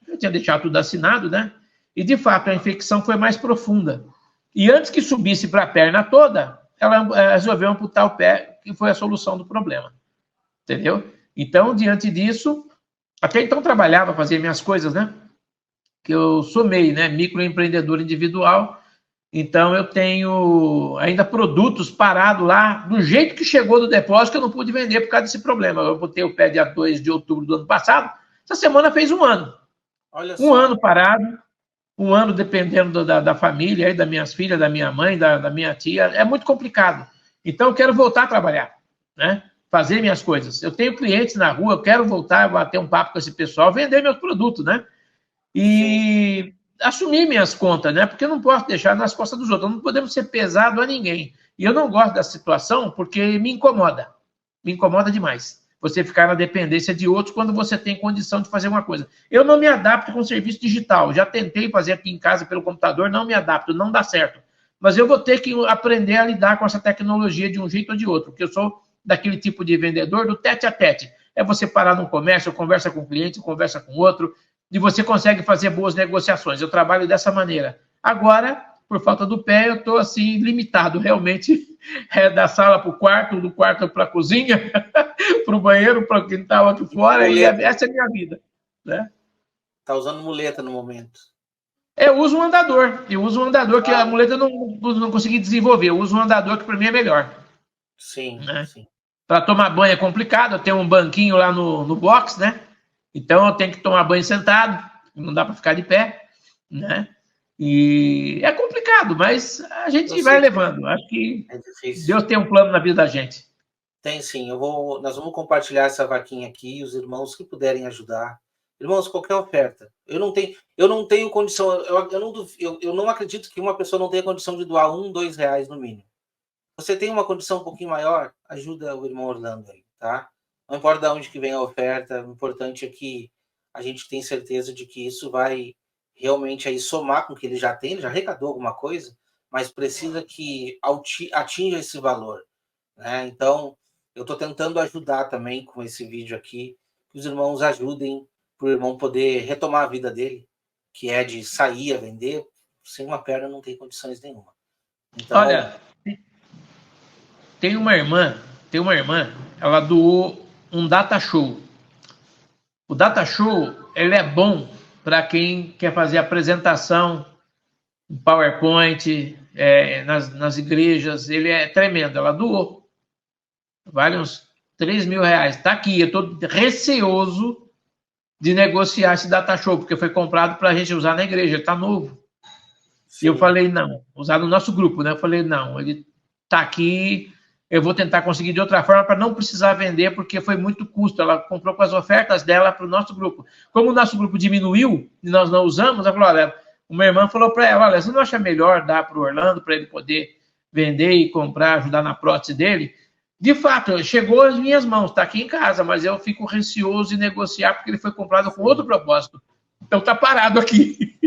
Eu tinha deixado tudo assinado, né? E, de fato, a infecção foi mais profunda. E antes que subisse para a perna toda, ela resolveu amputar o pé, que foi a solução do problema. Entendeu? Então, diante disso, até então trabalhava, fazia minhas coisas, né? Que eu sou MEI, né? Microempreendedor individual. Então, eu tenho ainda produtos parados lá, do jeito que chegou do depósito, que eu não pude vender por causa desse problema. Eu botei o pé dia 2 de outubro do ano passado, essa semana fez 1 ano. Olha só. 1 ano parado, 1 ano dependendo da família, das minhas filhas, da minha mãe, da minha tia, é muito complicado. Então, eu quero voltar a trabalhar, né? Fazer minhas coisas. Eu tenho clientes na rua, eu quero voltar a bater um papo com esse pessoal, vender meus produtos, né? E assumir minhas contas, né? Porque eu não posso deixar nas costas dos outros, não podemos ser pesado a ninguém. E eu não gosto da situação porque me incomoda demais. Você ficar na dependência de outros quando você tem condição de fazer uma coisa. Eu não me adapto com serviço digital. Já tentei fazer aqui em casa pelo computador, não me adapto, não dá certo. Mas eu vou ter que aprender a lidar com essa tecnologia de um jeito ou de outro, porque eu sou daquele tipo de vendedor do tete a tete. É você parar num comércio, conversa com o cliente, conversa com outro, e você consegue fazer boas negociações. Eu trabalho dessa maneira. Agora, por falta do pé, eu estou assim, limitado, realmente, da sala para o quarto, do quarto para a cozinha, para o banheiro, para o quintal aqui fora, e essa é a minha vida. Né? Tá usando muleta no momento. Eu uso um andador, que a muleta eu não consegui desenvolver, eu uso um andador que para mim é melhor. Sim, né? Sim. Para tomar banho é complicado, eu tenho um banquinho lá no box, né? Então eu tenho que tomar banho sentado, não dá para ficar de pé, né? E é complicado, mas a gente vai levando. Acho que Deus tem um plano na vida da gente. Tem sim. Nós vamos compartilhar essa vaquinha aqui, os irmãos que puderem ajudar. Irmãos, qualquer oferta. Eu não tenho condição, eu não acredito que uma pessoa não tenha condição de doar R$1, R$2 no mínimo. Você tem uma condição um pouquinho maior, ajuda o irmão Orlando aí, tá? Não importa de onde que vem a oferta, o importante é que a gente tem certeza de que isso vai realmente aí somar com o que ele já tem, ele já arrecadou alguma coisa, mas precisa que atinja esse valor, né? Então, eu estou tentando ajudar também com esse vídeo aqui, que os irmãos ajudem para o irmão poder retomar a vida dele, que é de sair a vender, sem uma perna não tem condições nenhuma. Então, olha, tem uma irmã, ela doou um data show. O data show, ele é bom para quem quer fazer apresentação, PowerPoint, nas igrejas, ele é tremendo. Ela doou, vale uns R$3.000. Está aqui, eu estou receoso de negociar esse data show, porque foi comprado para a gente usar na igreja, está novo. Sim. E eu falei, não, usar no nosso grupo, né? Eu falei, não, ele está aqui, eu vou tentar conseguir de outra forma para não precisar vender, porque foi muito custo. Ela comprou com as ofertas dela para o nosso grupo. Como o nosso grupo diminuiu e nós não usamos, ela falou, olha, uma irmã falou para ela, olha, você não acha melhor dar para o Orlando, para ele poder vender e comprar, ajudar na prótese dele? De fato, chegou às minhas mãos, está aqui em casa, mas eu fico receoso em negociar porque ele foi comprado com outro propósito. Então está parado aqui.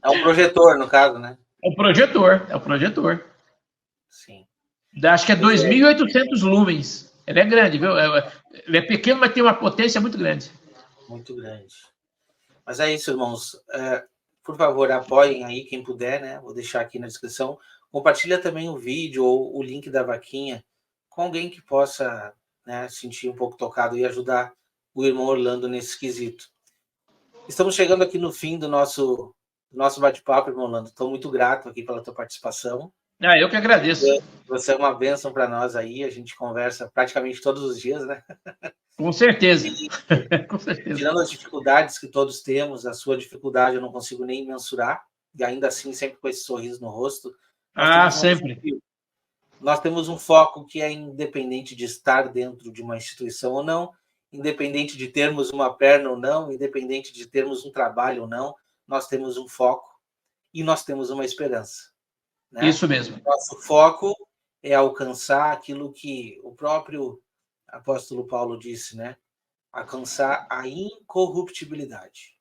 É um projetor, no caso, né? É o projetor. Sim. Acho que é 2.800 lumens. Ele é grande, viu? Ele é pequeno, mas tem uma potência muito grande. Muito grande. Mas é isso, irmãos. Por favor, apoiem aí quem puder, né? Vou deixar aqui na descrição. Compartilha também o vídeo ou o link da vaquinha com alguém que possa, né, sentir um pouco tocado e ajudar o irmão Orlando nesse quesito. Estamos chegando aqui no fim do nosso bate-papo, irmão Orlando. Estou muito grato aqui pela tua participação. Eu que agradeço. Você é uma bênção para nós aí, a gente conversa praticamente todos os dias, né? Com certeza. Com certeza. Tirando as dificuldades que todos temos, a sua dificuldade eu não consigo nem mensurar, e ainda assim sempre com esse sorriso no rosto. Sempre. Nós temos um foco que é independente de estar dentro de uma instituição ou não, independente de termos uma perna ou não, independente de termos um trabalho ou não, nós temos um foco e nós temos uma esperança. Né? Isso mesmo. Nosso foco é alcançar aquilo que o próprio apóstolo Paulo disse, né? Alcançar a incorruptibilidade.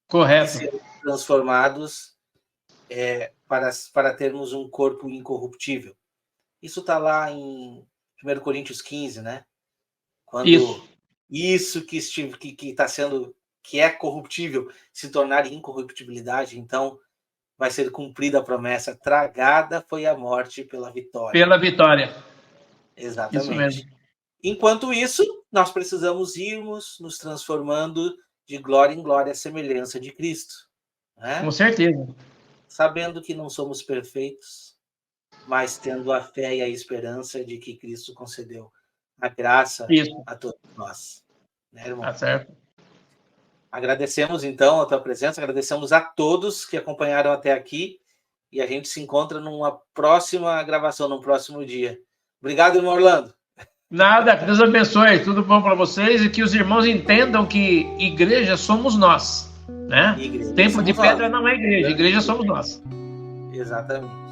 Correto. E ser transformados para termos um corpo incorruptível. Isso está lá em 1 Coríntios 15, né? Quando isso que está sendo, que é corruptível, se tornar incorruptibilidade, então vai ser cumprida a promessa, tragada foi a morte pela vitória. Pela vitória. Exatamente. Isso mesmo. Enquanto isso, nós precisamos irmos nos transformando de glória em glória à semelhança de Cristo. Né? Com certeza. Sabendo que não somos perfeitos, mas tendo a fé e a esperança de que Cristo concedeu a graça a todos nós. Né, irmão? Tá certo. Agradecemos, então, a tua presença, agradecemos a todos que acompanharam até aqui e a gente se encontra numa próxima gravação, num próximo dia. Obrigado, irmão Orlando. Nada, que Deus abençoe, tudo bom para vocês e que os irmãos entendam que igreja somos nós, né? Templo de pedra não é igreja, igreja somos nós. Exatamente.